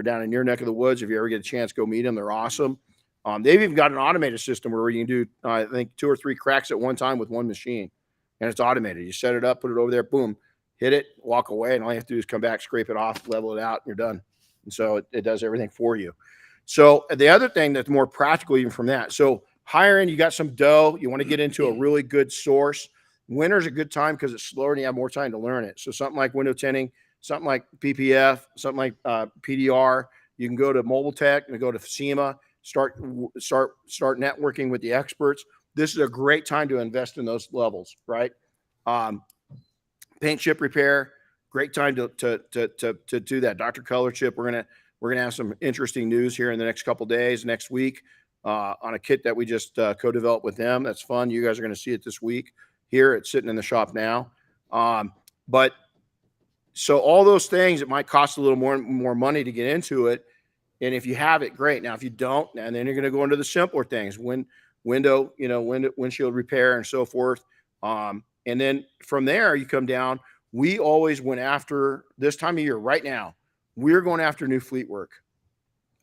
down in your neck of the woods. If you ever get a chance, go meet them. They're awesome. They've even got an automated system where you can do, I think, 2 or 3 cracks at one time with one machine. And it's automated. You set it up, put it over there, boom, hit it, walk away. And all you have to do is come back, scrape it off, level it out, and you're done. And so it does everything for you. So the other thing that's more practical even from that. So higher end, you got some dough. You want to get into a really good source. Winter's a good time because it's slower and you have more time to learn it. So something like window tinting, something like PPF, something like PDR. You can go to Mobile Tech and go to SEMA, start networking with the experts. This is a great time to invest in those levels, right? Paint chip repair, great time to do that. Dr. Color Chip, we're gonna have some interesting news here in the next couple days, next week, on a kit that we just co-developed with them. That's fun. You guys are going to see it this week. Here, it's sitting in the shop now. But so all those things, it might cost a little more money to get into it. And if you have it, great. Now, if you don't, and then you're going to go into the simpler things, windshield repair and so forth. And then from there, you come down. We always went after this time of year right now. We're going after new fleet work,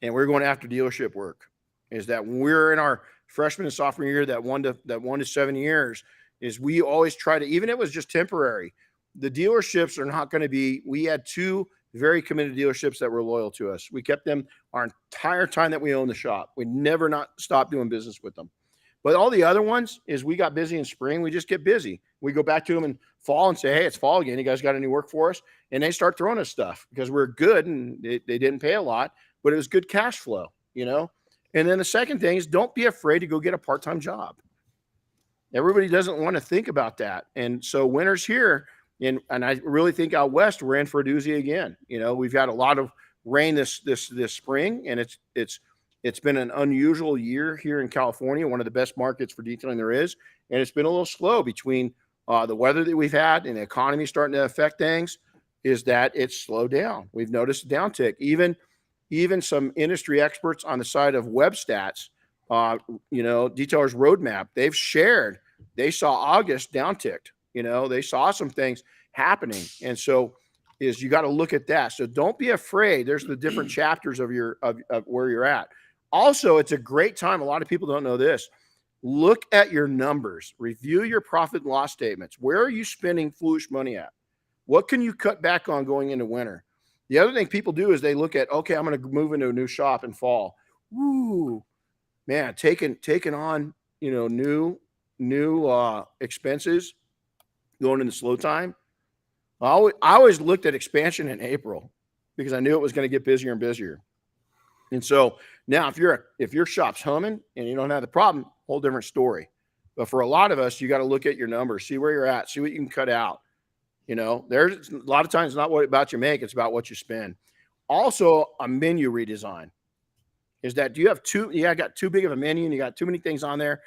and we're going after dealership work. Is that when we're in our freshman and sophomore year, that 1 to 7 years, is we always try to, even if it was just temporary, the dealerships are not going to be. We had 2 very committed dealerships that were loyal to us. We kept them our entire time that we owned the shop. We never not stopped doing business with them. But all the other ones is we got busy in spring. We just get busy. We go back to them in fall and say, hey, it's fall again. You guys got any work for us? And they start throwing us stuff because we're good and they didn't pay a lot, but it was good cash flow, And then the second thing is don't be afraid to go get a part-time job. Everybody doesn't want to think about that. And so winter's here. And I really think out west, we're in for a doozy again. We've had a lot of rain this spring, and it's been an unusual year here in California, one of the best markets for detailing there is. And it's been a little slow between the weather that we've had and the economy starting to affect things, is that it's slowed down. We've noticed a downtick. Even some industry experts on the side of web stats, Detailers Roadmap, they've shared, they saw August downticked. They saw some things happening. And so you got to look at that. So don't be afraid. There's the different chapters of where you're at. Also, it's a great time. A lot of people don't know this. Look at your numbers, review your profit and loss statements. Where are you spending foolish money at? What can you cut back on going into winter? The other thing people do is they look at, okay, I'm going to move into a new shop in fall. Woo, man, taking on, new expenses going in the slow time. I always looked at expansion in April because I knew it was going to get busier and busier. And so now if your shop's humming and you don't have the problem, whole different story. But for a lot of us, you got to look at your numbers, see where you're at, see what you can cut out. There's a lot of times it's not what about you make, it's about what you spend. Also, a menu redesign is that I got too big of a menu and you got too many things on there.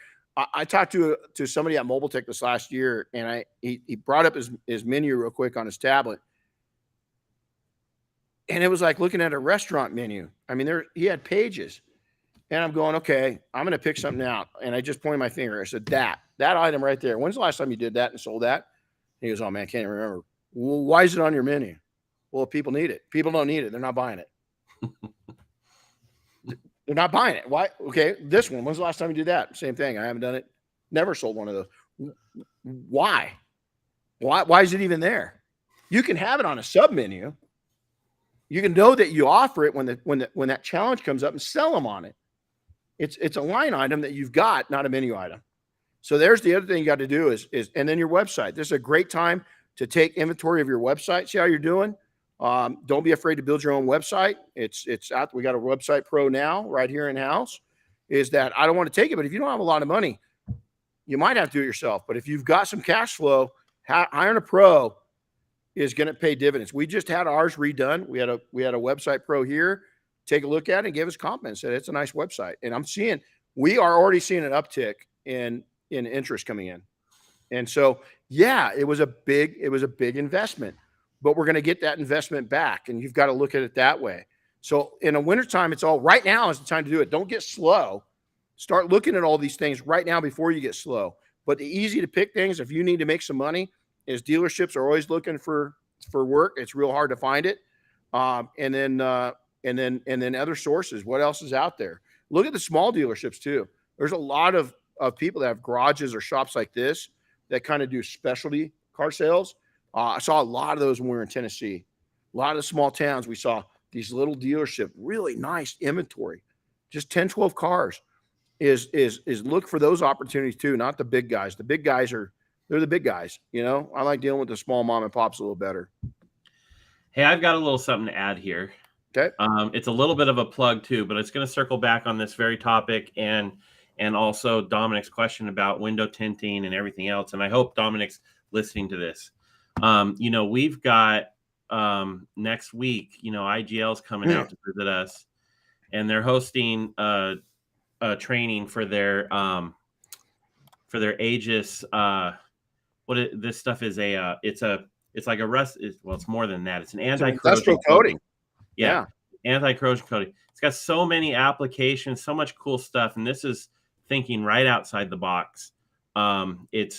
I talked to somebody at Mobile Tech this last year, and he brought up his menu real quick on his tablet. And it was like looking at a restaurant menu. I mean, he had pages. And I'm going, okay, I'm going to pick something out. And I just pointed my finger. I said, that item right there. When's the last time you did that and sold that? And he goes, oh, man, I can't even remember. Well, why is it on your menu? Well, people need it. People don't need it. They're not buying it. They're not buying it. Why? Okay, this one. When's the last time you did that? Same thing. I haven't done it. Never sold one of those. Why? Why is it even there? You can have it on a sub menu. You can know that you offer it when that challenge comes up and sell them on it. It's a line item that you've got, not a menu item. So there's the other thing you got to do is and then your website. This is a great time to take inventory of your website. See how you're doing. Don't be afraid to build your own website. It's out. We got a website pro now right here in house. Is that I don't want to take it, but if you don't have a lot of money, you might have to do it yourself. But if you've got some cash flow, hiring a pro is going to pay dividends. We just had ours redone. We had a website pro here take a look at it and give us comments. Said it's a nice website, and we are already seeing an uptick in interest coming in. And so, yeah, it was a big investment, but we're going to get that investment back, and you've got to look at it that way. So in the wintertime, right now is the time to do it. Don't get slow. Start looking at all these things right now before you get slow. But the easy to pick things, if you need to make some money, is dealerships are always looking for work. It's real hard to find it. And then other sources. What else is out there? Look at the small dealerships too. There's a lot of people that have garages or shops like this that kind of do specialty car sales. I saw a lot of those when we were in Tennessee. A lot of the small towns, we saw these little dealership, really nice inventory, just 10, 12 cars. Is look for those opportunities too, not the big guys. The big guys they're the big guys. You know, I like dealing with the small mom and pops a little better. Hey, I've got a little something to add here. Okay. It's a little bit of a plug too, but it's going to circle back on this very topic and also Dominic's question about window tinting and everything else. And I hope Dominic's listening to this. We've got next week, IGL's coming out to visit us, and they're hosting a training for their Aegis. This stuff is it's like a rust. It's more than that. It's an anti-corrosion coating. Yeah. Anti-corrosion coating. It's got so many applications, so much cool stuff, and this is thinking right outside the box. It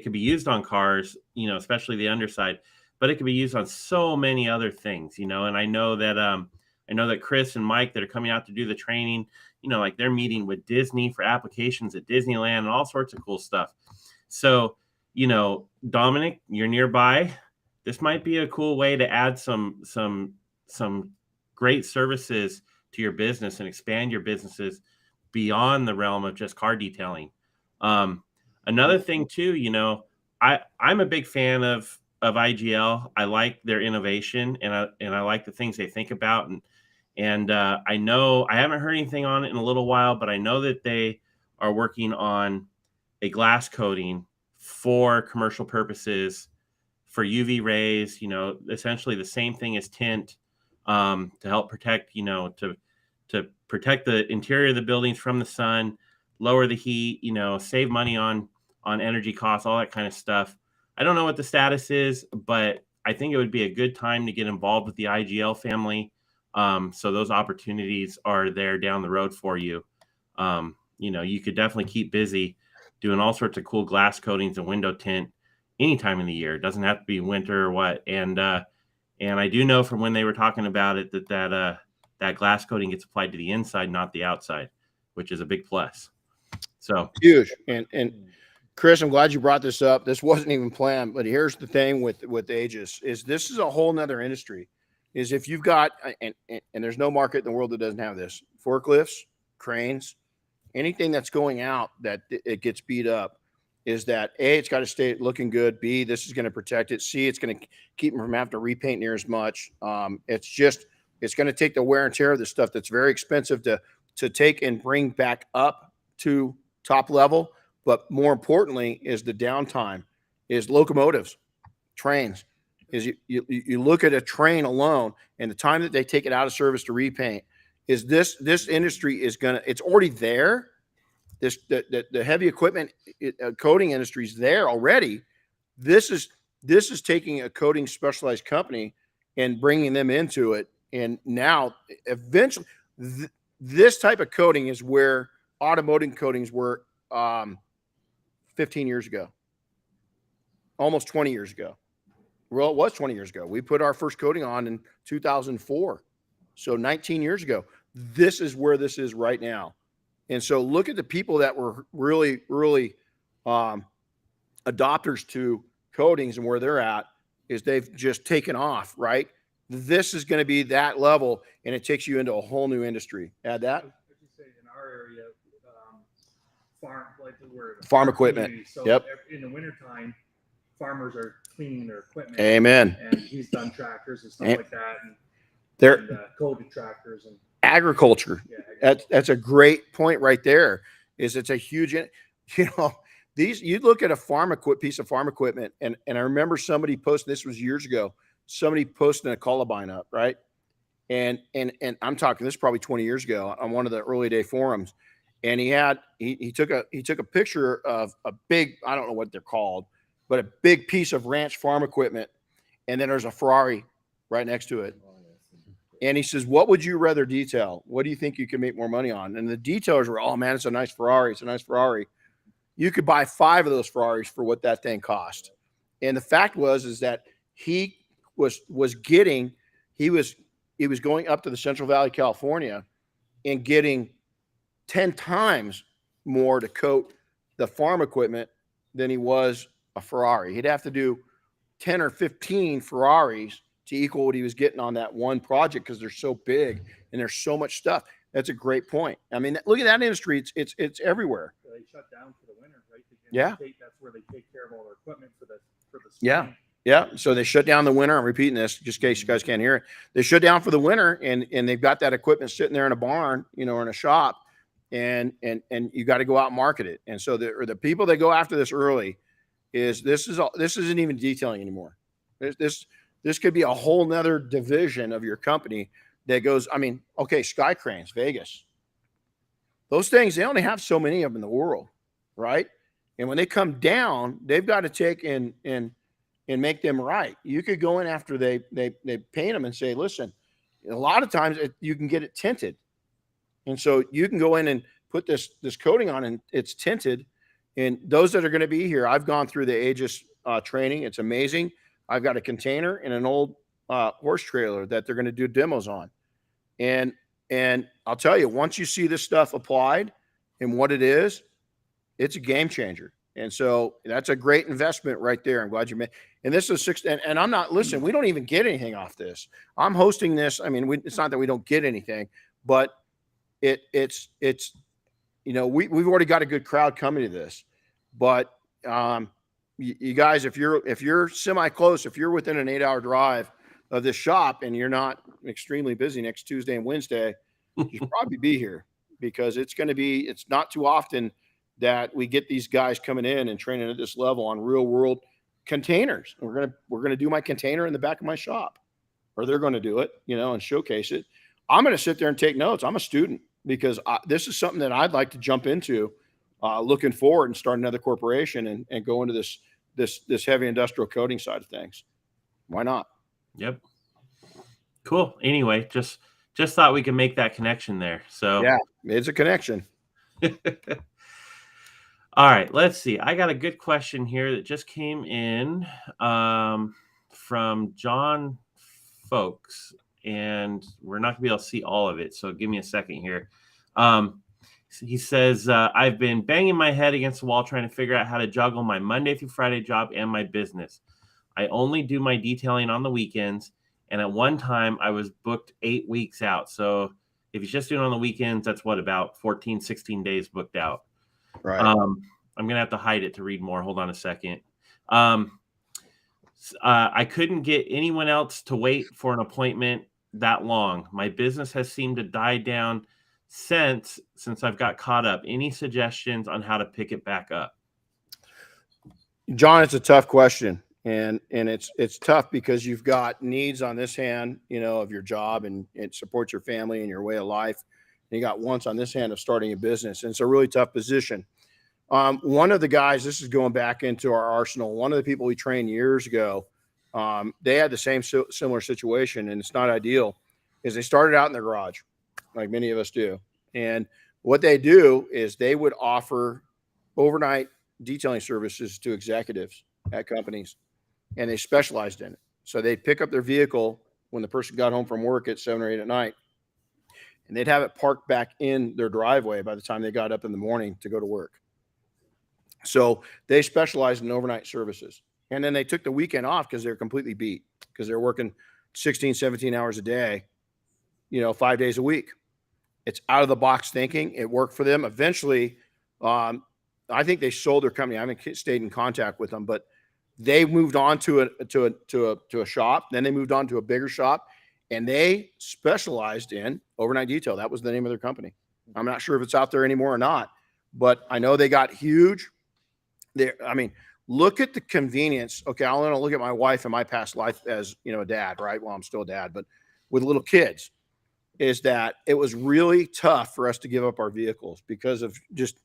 could be used on cars, especially the underside, but it could be used on so many other things, and I know that Chris and Mike that are coming out to do the training, like they're meeting with Disney for applications at Disneyland and all sorts of cool stuff. So, Dominic, you're nearby. This might be a cool way to add some great services to your business and expand your businesses beyond the realm of just car detailing. Another thing too, I'm a big fan of IGL. I like their innovation and I like the things they think about. And I know I haven't heard anything on it in a little while, but I know that they are working on a glass coating for commercial purposes for UV rays, essentially the same thing as tint to help protect, to protect the interior of the buildings from the sun, lower the heat, save money on energy costs, all that kind of stuff. I don't know what the status is, but I think it would be a good time to get involved with the IGL family. So those opportunities are there down the road for you. You could definitely keep busy doing all sorts of cool glass coatings and window tint any time in the year. It doesn't have to be winter or what. And I do know from when they were talking about it that glass coating gets applied to the inside, not the outside, which is a big plus. So huge. And Chris, I'm glad you brought this up. This wasn't even planned, but here's the thing with Aegis is this is a whole nother industry. Is if you've got and there's no market in the world that doesn't have this, forklifts, cranes, anything that's going out that it gets beat up, is that A, it's got to stay looking good. B, this is going to protect it. C, it's going to keep them from having to repaint near as much. It's going to take the wear and tear of this stuff that's very expensive to take and bring back up to top level. But more importantly is the downtime, is locomotives, trains. Is you look at a train alone and the time that they take it out of service to repaint, is this industry is it's already there. The heavy equipment coating industry is there already. This is taking a coating specialized company and bringing them into it. And now eventually this type of coating is where automotive coatings were 15 years ago. almost 20 years ago. Well, it was 20 years ago. We put our first coating on in 2004. So 19 years ago. This is where this is right now. And so look at the people that were really, really adopters to coatings, and where they're at is they've just taken off, right? This is going to be that level, and it takes you into a whole new industry. Add that. I should say in our area, farm equipment. So Yep. In the wintertime, farmers are cleaning their equipment. Amen. And he's done tractors and stuff like that. And They're coated tractors and agriculture. Yeah, That's a great point right there. Is it's a huge, you look at a piece of farm equipment, and I remember somebody posting, this was years ago, somebody posting a columbine up, right? And I'm talking, this is probably 20 years ago on one of the early day forums. And he took a picture of a big, I don't know what they're called, but a big piece of ranch farm equipment. And then there's a Ferrari right next to it. And he says, what would you rather detail? What do you think you can make more money on? And the detailers were, oh man, it's a nice Ferrari. It's a nice Ferrari. You could buy 5 of those Ferraris for what that thing cost. And the fact is that he was going up to the Central Valley, California, and getting 10 times more to coat the farm equipment than he was a Ferrari. He'd have to do 10 or 15 Ferraris to equal what he was getting on that one project, because they're so big and there's so much stuff. That's a great point. I mean, look at that industry. It's everywhere. they shut down for the winter, right? That's where they take care of all their equipment for the spring. Yeah. So they shut down the winter. I'm repeating this just in case you guys can't hear it. They shut down for the winter, and they've got that equipment sitting there in a barn, or in a shop, and you got to go out and market it. And so the people that go after this early this isn't even detailing anymore. This could be a whole nother division of your company that goes, Sky Cranes, Vegas. Those things, they only have so many of them in the world, right? And when they come down, they've got to take and make them right. You could go in after they paint them and say, listen, a lot of times you can get it tinted. And so you can go in and put this coating on, and it's tinted. And those that are going to be here, I've gone through the Aegis training. It's amazing. I've got a container and an old horse trailer that they're going to do demos on. And I'll tell you, once you see this stuff applied and what it is, it's a game changer. And so that's a great investment right there. I'm glad you made. And this is and I'm not, listen, we don't even get anything off this. I'm hosting this. It's not that we don't get anything, but it's we've already got a good crowd coming to this. But you guys, if you're semi close, if you're within an 8-hour drive of this shop and you're not extremely busy next Tuesday and Wednesday, you should probably be here, because it's not too often that we get these guys coming in and training at this level on real world containers. We're going to do my container in the back of my shop, or they're going to do it, and showcase it. I'm going to sit there and take notes. I'm a student, because this is something that I'd like to jump into, looking forward and start another corporation and go into this heavy industrial coating side of things. Why not? Yep. Cool. Anyway, just thought we could make that connection there. So yeah, it's a connection. All right, let's see. I got a good question here that just came in from John Folks, and we're not gonna be able to see all of it. So give me a second here. He says, I've been banging my head against the wall trying to figure out how to juggle my Monday through Friday job and my business. I only do my detailing on the weekends, and at one time I was booked 8 weeks out. So if he's just doing it on the weekends, that's about 14, 16 days booked out. Right. I'm going to have to hide it to read more. Hold on a second. I couldn't get anyone else to wait for an appointment that long. My business has seemed to die down since I've got caught up. Any suggestions on how to pick it back up? John, it's a tough question. And it's tough because you've got needs on this hand, of your job, and it supports your family and your way of life. And you got wants on this hand of starting a business. And it's a really tough position. One of the guys, this is going back into our arsenal, one of the people we trained years ago, they had the same similar situation, and it's not ideal, is they started out in their garage, like many of us do. And what they do is they would offer overnight detailing services to executives. at companies, and they specialized in it. So they'd pick up their vehicle when the person got home from work at 7 or 8 at night, and they'd have it parked back in their driveway by the time they got up in the morning to go to work. So they specialized in overnight services. And then they took the weekend off because they're completely beat, because they're working 16, 17 hours a day, 5 days a week. It's out of the box thinking. It worked for them. Eventually, I think they sold their company. I haven't stayed in contact with them, but they moved on to a shop. Then they moved on to a bigger shop, and they specialized in overnight detail. That was the name of their company. I'm not sure if it's out there anymore or not, but I know they got huge. Look at the convenience. Okay, I want to look at my wife and my past life as, a dad, right? Well, I'm still a dad, but with little kids, is that it was really tough for us to give up our vehicles because of just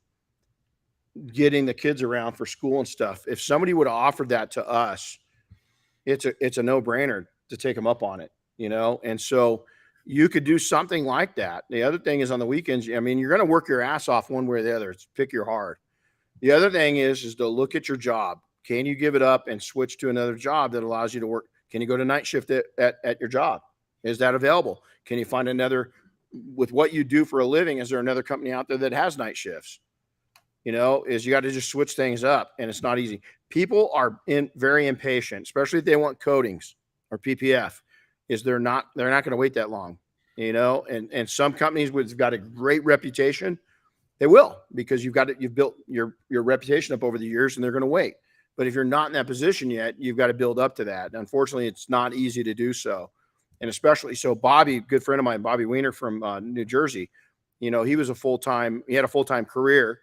getting the kids around for school and stuff. If somebody would have offered that to us, it's a no-brainer to take them up on it, And so you could do something like that. The other thing is on the weekends, you're going to work your ass off one way or the other. It's pick your heart. The other thing is to look at your job. Can you give it up and switch to another job that allows you to work? Can you go to night shift at your job? Is that available? Can you find another, with what you do for a living, is there another company out there that has night shifts? You got to just switch things up, and it's not easy. People are very impatient, especially if they want coatings or PPF, they're not going to wait that long, and some companies have got a great reputation. They will, because you've built your reputation up over the years, and they're going to wait. But if you're not in that position yet, you've got to build up to that. And unfortunately, it's not easy to do so. And especially so, Bobby, good friend of mine, Bobby Weiner from New Jersey, he had a full-time career,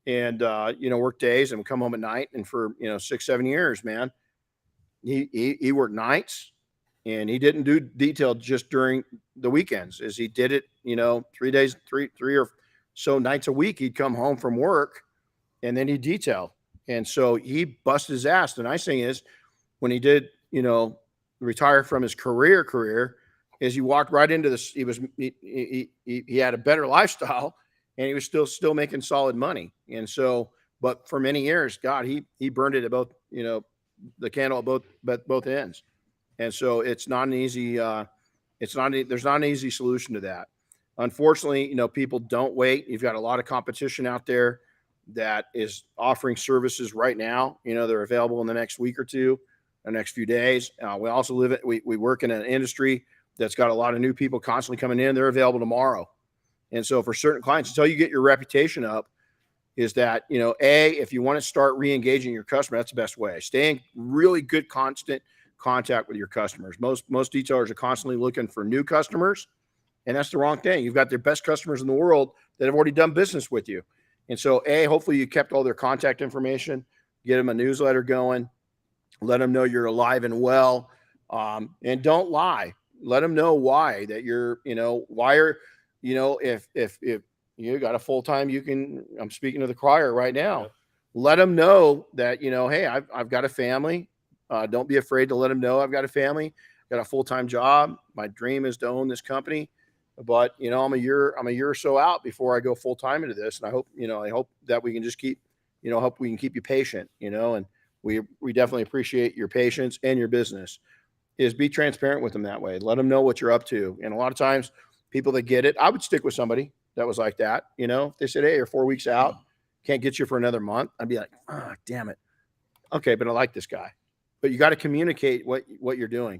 and worked days and would come home at night. And for 6-7 years, man, he worked nights, and he didn't do detail just during the weekends. As he did it, 3 or so nights a week, he'd come home from work, and then he'd detail. And so he busted his ass. The nice thing is, when he did, retire from his career, is he walked right into this. He had a better lifestyle, and he was still making solid money. And so, but for many years, God, he burned it at both, the candle at both ends. And so it's not an easy, there's not an easy solution to that. Unfortunately, people don't wait. You've got a lot of competition out there that is offering services right now. They're available in the next week or two, the next few days. We also we work in an industry that's got a lot of new people constantly coming in. They're available tomorrow. And so for certain clients, until you get your reputation up, is that, if you want to start re-engaging your customer, that's the best way. Stay in really good, constant contact with your customers. Most detailers are constantly looking for new customers, and that's the wrong thing. You've got their best customers in the world that have already done business with you. And so, hopefully you kept all their contact information, get them a newsletter going, let them know you're alive and well, and don't lie. Let them know why, that you're, if you got a full-time, I'm speaking to the choir right now. Yeah. Let them know that, hey, I've got a family. Don't be afraid to let them know I've got a family, got a full-time job. My dream is to own this company. But, I'm a year or so out before I go full time into this. And I hope that we can just keep you patient, and we definitely appreciate your patience and your business. Is be transparent with them that way. Let them know what you're up to. And a lot of times people that get it, I would stick with somebody that was like that. If they said, hey, you're 4 weeks out, can't get you for another month, I'd be like, damn it. Okay, but I like this guy. But you got to communicate what you're doing,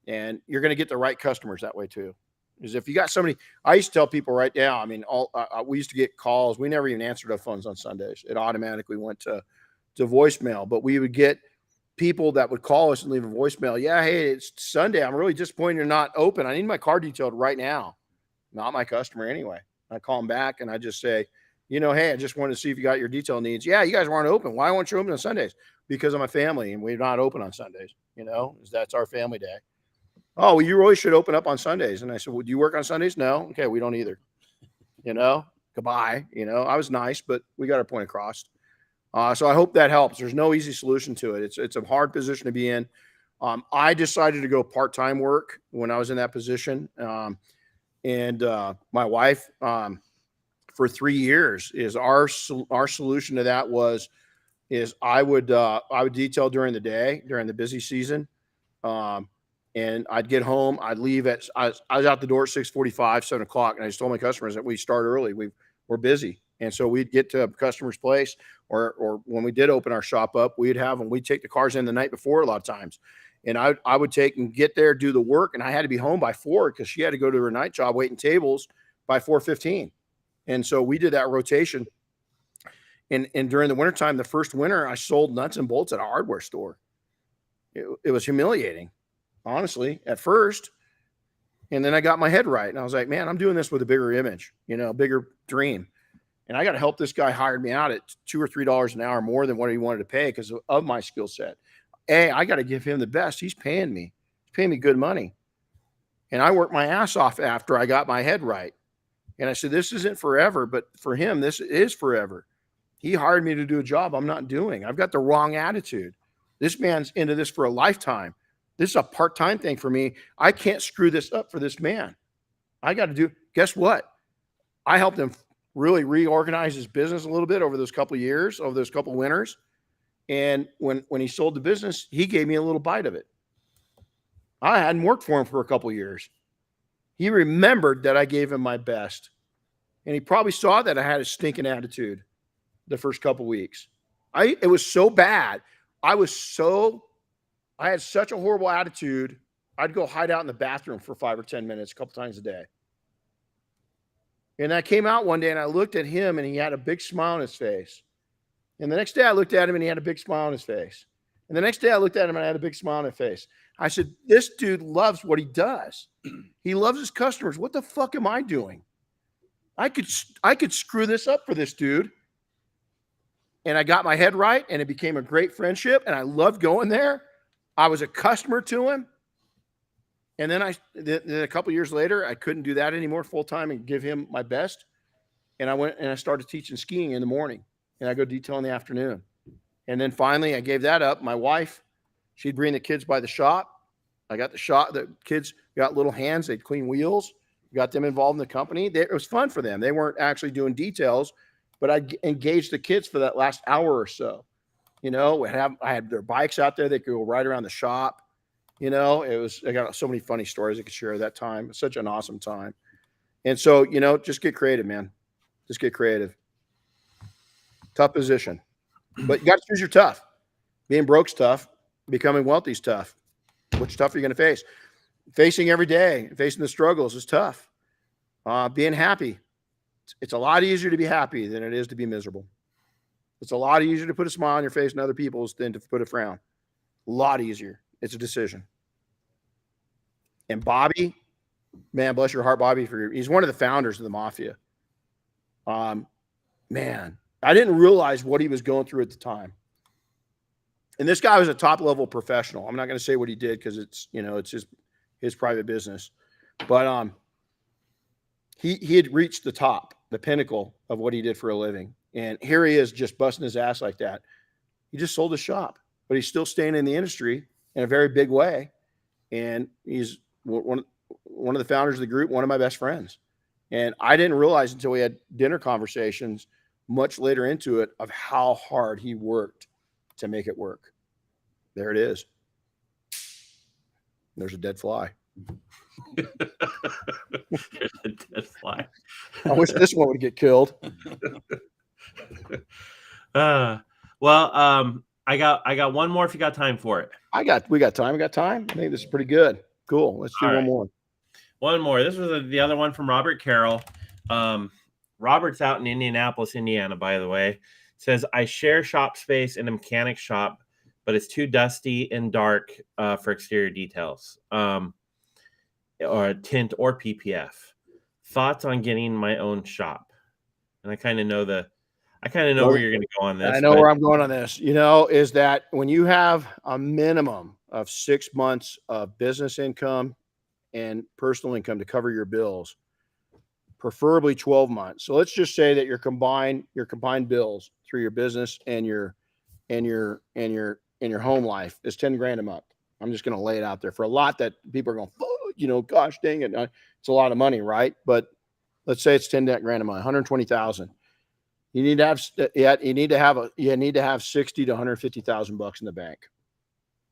and you're going to get the right customers that way too. Because if you got somebody, I used to tell people right now, we used to get calls. We never even answered our phones on Sundays. It automatically went to voicemail. But we would get people that would call us and leave a voicemail. Yeah, hey, it's Sunday. I'm really disappointed you're not open. I need my car detailed right now. Not my customer anyway. I call them back and I just say, hey, I just wanted to see if you got your detail needs. Yeah, you guys weren't open. Why weren't you open on Sundays? Because of my family, and we're not open on Sundays. That's our family day. Oh, well, you really should open up on Sundays. And I said, well, do you work on Sundays? No. Okay, we don't either. Goodbye. I was nice, but we got our point across. So I hope that helps. There's no easy solution to it. It's a hard position to be in. I decided to go part-time work when I was in that position. And my wife, for 3 years, is our solution to that was is I would detail during the day, during the busy season. And I'd get home, I'd leave I was out the door at 6:45, 7 o'clock. And I just told my customers that we start early. We're busy. And so we'd get to a customer's place, or when we did open our shop up, we'd take the cars in the night before a lot of times. And I would take and get there, do the work. And I had to be home by 4 because she had to go to her night job waiting tables by 4:15. And so we did that rotation. And during the wintertime, the first winter, I sold nuts and bolts at a hardware store. It was humiliating, honestly, at first. And then I got my head right. And I was like, man, I'm doing this with a bigger image, a bigger dream. And I got to help this guy hired me out at $2 or $3 an hour more than what he wanted to pay because of my skill set. I got to give him the best. He's paying me. He's paying me good money. And I worked my ass off after I got my head right. And I said, this isn't forever, but for him, this is forever. He hired me to do a job I'm not doing. I've got the wrong attitude. This man's into this for a lifetime. This is a part-time thing for me. I can't screw this up for this man. I got to do, guess what? I helped him really reorganize his business a little bit over those couple of years, over those couple of winters. And when he sold the business, he gave me a little bite of it. I hadn't worked for him for a couple of years. He remembered that I gave him my best. And he probably saw that I had a stinking attitude the first couple of weeks. It was so bad. I had such a horrible attitude. I'd go hide out in the bathroom for 5 or 10 minutes, a couple times a day. And I came out one day and I looked at him and he had a big smile on his face. And the next day I looked at him and he had a big smile on his face. And the next day I looked at him and I had a big smile on his face. I said, this dude loves what he does. He loves his customers. What the fuck am I doing? I could screw this up for this dude. And I got my head right and it became a great friendship and I loved going there. I was a customer to him. And then a couple of years later, I couldn't do that anymore full time and give him my best. And I went and I started teaching skiing in the morning and I go detail in the afternoon. And then finally I gave that up. My wife, she'd bring the kids by the shop. I got the kids got little hands. They'd clean wheels, got them involved in the company. It was fun for them. They weren't actually doing details, but I engaged the kids for that last hour or so. I had their bikes out there. They could go right around the shop. I got so many funny stories I could share at that time. It's such an awesome time. And so, just get creative, man. Just get creative. Tough position, but you got to choose your tough. Being broke's tough. Becoming wealthy's tough. Which tough are you going to face? Facing every day, facing the struggles is tough. Being happy. It's a lot easier to be happy than it is to be miserable. It's a lot easier to put a smile on your face and other people's than to put a frown. A lot easier. It's a decision. And Bobby, man, bless your heart, Bobby, he's one of the founders of the Mafia. Man, I didn't realize what he was going through at the time. And this guy was a top level professional. I'm not going to say what he did because it's his private business, but he had reached the top, the pinnacle of what he did for a living. And here he is just busting his ass like that. He just sold his shop, but he's still staying in the industry in a very big way. And he's one of the founders of the group, one of my best friends. And I didn't realize until we had dinner conversations much later into it of how hard he worked to make it work. There it is. There's a dead fly. There's a dead fly. I wish this one would get killed. I got one more if you got time for it. We got time. I think this is pretty good. Cool. Let's do one more. One more. This was the other one from Robert Carroll. Robert's out in Indianapolis, Indiana, by the way. Says, I share shop space in a mechanic shop, but it's too dusty and dark for exterior details, or tint or PPF. Thoughts on getting my own shop? And I kind of know where you're going to go on this. I know where I'm going on this, is that when you have a minimum of 6 months of business income and personal income to cover your bills, preferably 12 months. So let's just say that your combined bills through your business and your home life is 10 grand a month. I'm just going to lay it out there for a lot that people are going, oh, gosh dang it. It's a lot of money, right? But let's say it's 10 grand a month, 120,000. You need to have 60 to 150,000 bucks in the bank,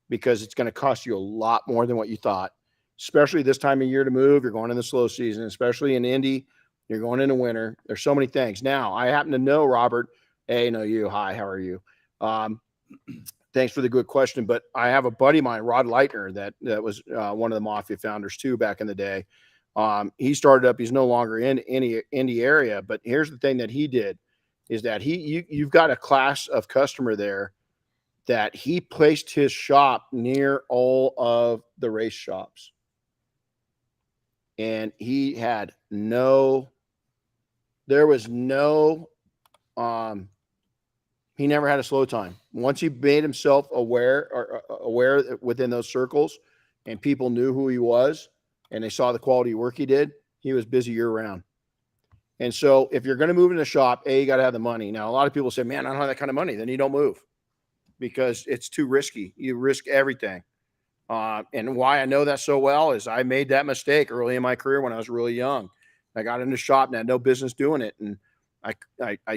because it's going to cost you a lot more than what you thought, especially this time of year to move. You're going in the slow season, especially in Indy. You're going into winter. There's so many things. Now, I happen to know, Robert. Hey, no, you. Hi, how are you? Thanks for the good question. But I have a buddy of mine, Rod Leitner, that was one of the Mafia founders too back in the day. He started up. He's no longer in any Indy area. But here's the thing that he did is that you've got a class of customer there that he placed his shop near all of the race shops. And he had he never had a slow time. Once he made himself aware within those circles, and people knew who he was, and they saw the quality work he did, he was busy year round. And so if you're going to move in a shop, you got to have the money. Now, a lot of people say, man, I don't have that kind of money. Then you don't move, because it's too risky. You risk everything. And why I know that so well is I made that mistake early in my career when I was really young. I got in the shop and I had no business doing it. And I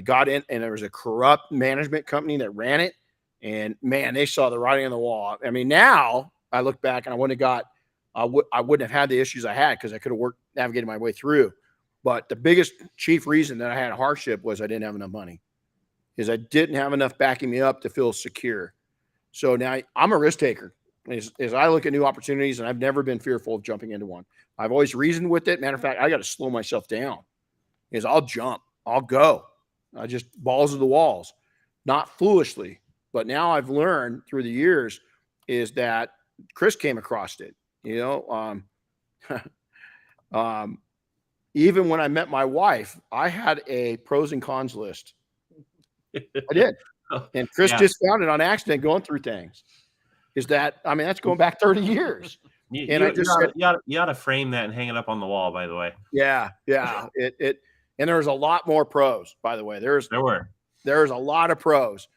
got in, and there was a corrupt management company that ran it. And man, they saw the writing on the wall. I mean, now I look back and I wouldn't have had the issues I had, because I could have navigated my way through. But the biggest chief reason that I had a hardship was I didn't have enough money, is I didn't have enough backing me up to feel secure. So now I'm a risk taker. As I look at new opportunities, and I've never been fearful of jumping into one. I've always reasoned with it. Matter of fact, I got to slow myself down, is I'll jump, I'll go. I just balls to the walls, not foolishly. But now I've learned through the years is that Chris came across it, even when I met my wife, I had a pros and cons list. I did. And Chris just found it on accident going through things. That's going back 30 years. You ought to frame that and hang it up on the wall, by the way. Yeah. And there's a lot more pros, by the way. There's a lot of pros.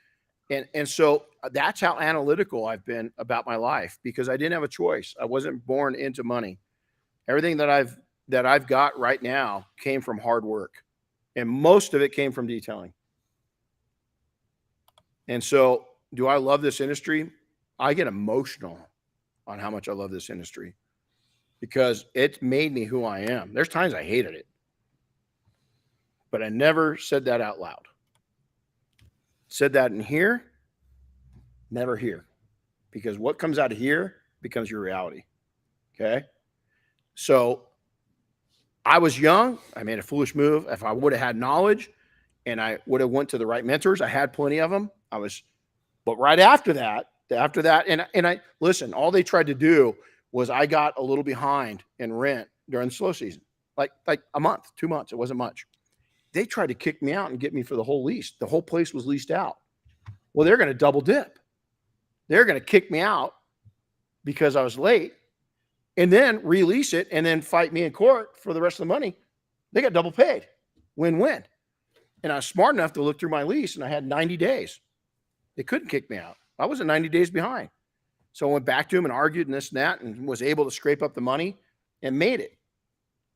And so that's how analytical I've been about my life, because I didn't have a choice. I wasn't born into money. Everything that I've got right now came from hard work, and most of it came from detailing. And so, do I love this industry? I get emotional on how much I love this industry, because it's made me who I am. There's times I hated it, but I never said that out loud. Said that in here, never here, because what comes out of here becomes your reality. Okay. So I was young. I made a foolish move. If I would have had knowledge and I would have went to the right mentors, I had plenty of them. But right after that, and I listen, all they tried to do was I got a little behind in rent during the slow season, like a month, 2 months. It wasn't much. They tried to kick me out and get me for the whole lease. The whole place was leased out. Well, they're going to double dip. They're going to kick me out because I was late, and then release it and then fight me in court for the rest of the money. They got double paid. Win-win. And I was smart enough to look through my lease, and I had 90 days. They couldn't kick me out. I wasn't 90 days behind. So I went back to him and argued and this and that, and was able to scrape up the money and made it.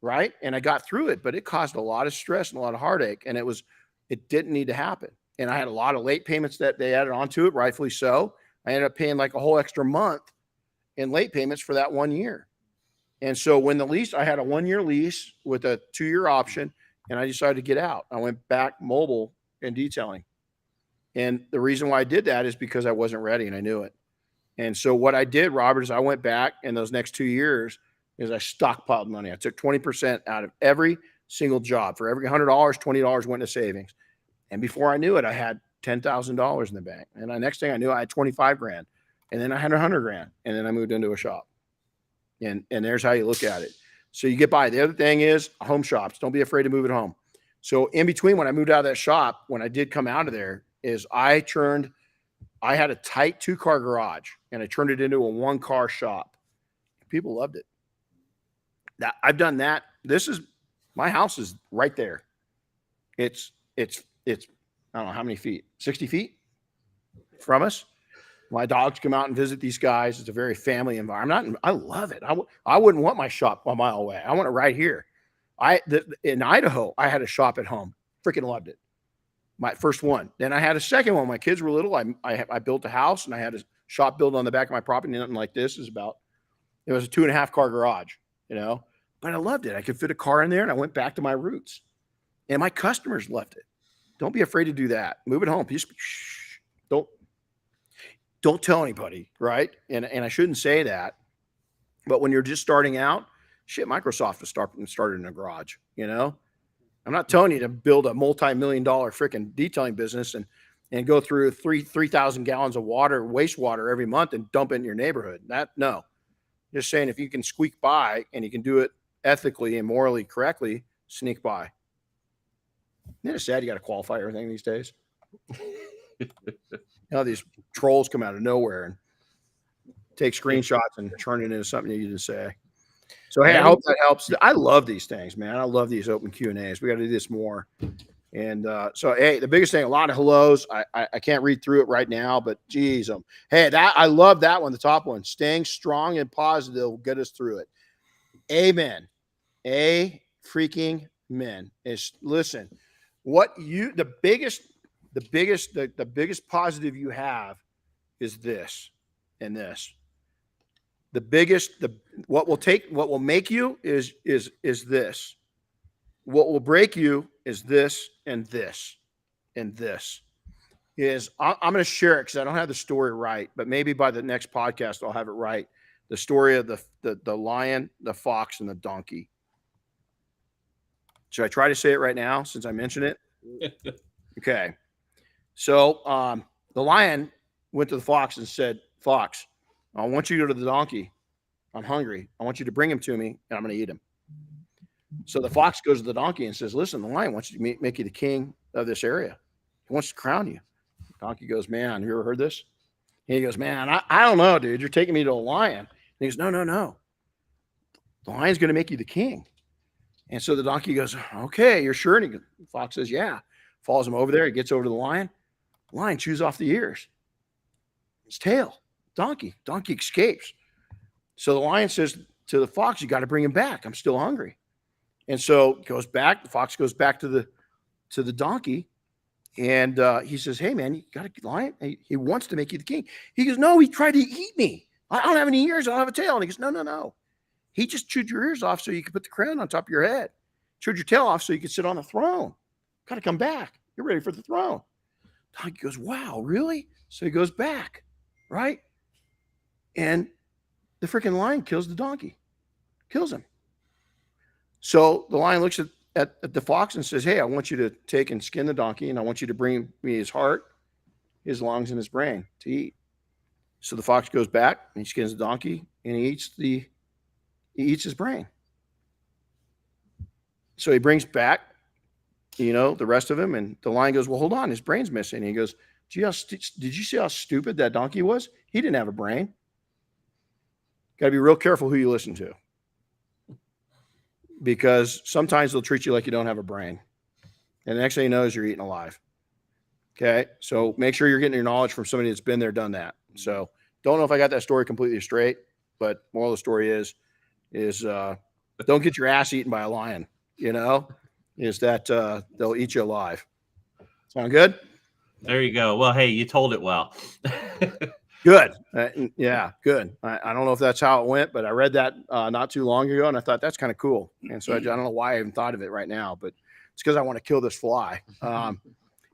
Right. And I got through it, but it caused a lot of stress and a lot of heartache. And it didn't need to happen. And I had a lot of late payments that they added onto it, rightfully so. I ended up paying like a whole extra month in late payments for that 1 year. And so when I had a 1-year lease with a 2-year option, and I decided to get out. I went back mobile and detailing. And the reason why I did that is because I wasn't ready, and I knew it. And so what I did, Robert, is I went back in those next 2 years is I stockpiled money. I took 20% out of every single job. For every $100, $20 went to savings. And before I knew it, I had $10,000 in the bank. And the next thing I knew, I had 25 grand. And then I had 100 grand. And then I moved into a shop. And there's how you look at it. So you get by. The other thing is home shops. Don't be afraid to move at home. So in between, when I moved out of that shop, when I did come out of there, is I had a tight 2-car garage, and I turned it into a 1-car shop. People loved it. I've done that. My house is right there. It's I don't know how many feet, 60 feet from us. My dogs come out and visit these guys. It's a very family environment. I love it. I wouldn't want my shop a mile away. I want it right here. In Idaho, I had a shop at home. Freaking loved it. My first one. Then I had a second one. My kids were little. I built a house and I had a shop built on the back of my property. Nothing like this. It was a 2.5 car garage, but I loved it. I could fit a car in there and I went back to my roots and my customers loved it. Don't be afraid to do that. Move it home. Just don't tell anybody. Right. And I shouldn't say that, but when you're just starting out, Microsoft was started in a garage, I'm not telling you to build a multi-million-dollar freaking detailing business and go through 3,000 gallons of wastewater every month and dump it in your neighborhood. No. Just saying, if you can squeak by and you can do it ethically and morally correctly, sneak by. Isn't it sad you got to qualify everything these days? These trolls come out of nowhere and take screenshots and turn it into something you didn't say. So, hey, I hope that helps. I love these things, man. I love these open Q&As. We got to do this more. And so, hey, the biggest thing, a lot of hellos. I can't read through it right now, but geez, hey, I love that one, the top one. Staying strong and positive will get us through it. Amen. A freaking men. Listen, the biggest positive you have is this and this. What will make you is this. What will break you is this and this and this. I'm going to share it because I don't have the story right, but maybe by the next podcast I'll have it right. The story of the lion, the fox, and the donkey. Should I try to say it right now since I mentioned it? Okay. So the lion went to the fox and said, "Fox, I want you to go to the donkey. I'm hungry. I want you to bring him to me, and I'm going to eat him." So the fox goes to the donkey and says, "Listen, the lion wants you to make you the king of this area. He wants to crown you." The donkey goes, "Man, you ever heard this?" And he goes, "Man, I don't know, dude. You're taking me to a lion." And he goes, No. The lion's going to make you the king." And so the donkey goes, "Okay, you're sure?" And the fox says, "Yeah." Follows him over there. He gets over to the lion. The lion chews off the ears. His tail. Donkey escapes. So the lion says to the fox, "You got to bring him back. I'm still hungry." And so goes back. The fox goes back to the donkey, and he says, "Hey man, you got a lion? He wants to make you the king." He goes, "No, he tried to eat me. I don't have any ears. I don't have a tail." And he goes, No. He just chewed your ears off so you could put the crown on top of your head. Chewed your tail off so you could sit on the throne. Got to come back. You're ready for the throne. Donkey goes, "Wow, really?" So he goes back, right? And the freaking lion kills the donkey, kills him. So the lion looks at the fox and says, "Hey, I want you to take and skin the donkey, and I want you to bring me his heart, his lungs, and his brain to eat." So the fox goes back and he skins the donkey and he eats his brain. So he brings back, the rest of him, and the lion goes, "Well, hold on, his brain's missing." And he goes, "Gee, did you see how stupid that donkey was? He didn't have a brain." Got to be real careful who you listen to, because sometimes they'll treat you like you don't have a brain. And the next thing you know is you're eaten alive. Okay. So make sure you're getting your knowledge from somebody that's been there, done that. So don't know if I got that story completely straight, but moral of the story is don't get your ass eaten by a lion, is that they'll eat you alive. Sound good? There you go. Well, hey, you told it well. Good. Yeah, good. I don't know if that's how it went, but I read that not too long ago, and I thought that's kind of cool. And so I don't know why I haven't thought of it right now, but it's because I want to kill this fly.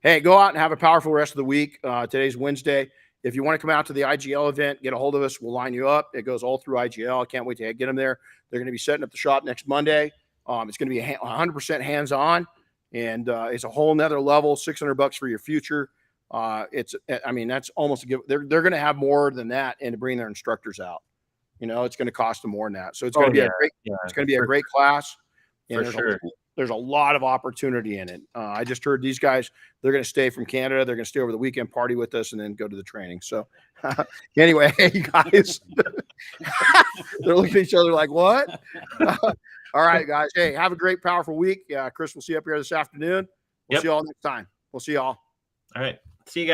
Hey, go out and have a powerful rest of the week. Today's Wednesday. If you want to come out to the IGL event, get a hold of us. We'll line you up. It goes all through IGL. I can't wait to get them there. They're going to be setting up the shop next Monday. It's going to be 100% hands-on, and it's a whole nother level, $600 for your future. That's almost a give. They're going to have more than that and to bring their instructors out. It's going to cost them more than that. So it's going to be a great class. And there's a lot of opportunity in it. I just heard these guys, they're going to stay from Canada. They're going to stay over the weekend, party with us, and then go to the training. So anyway, hey, you guys, they're looking at each other like, what? All right, guys. Hey, have a great, powerful week. Chris, we'll see you up here this afternoon. We'll see you all next time. We'll see you all. All right. See you guys.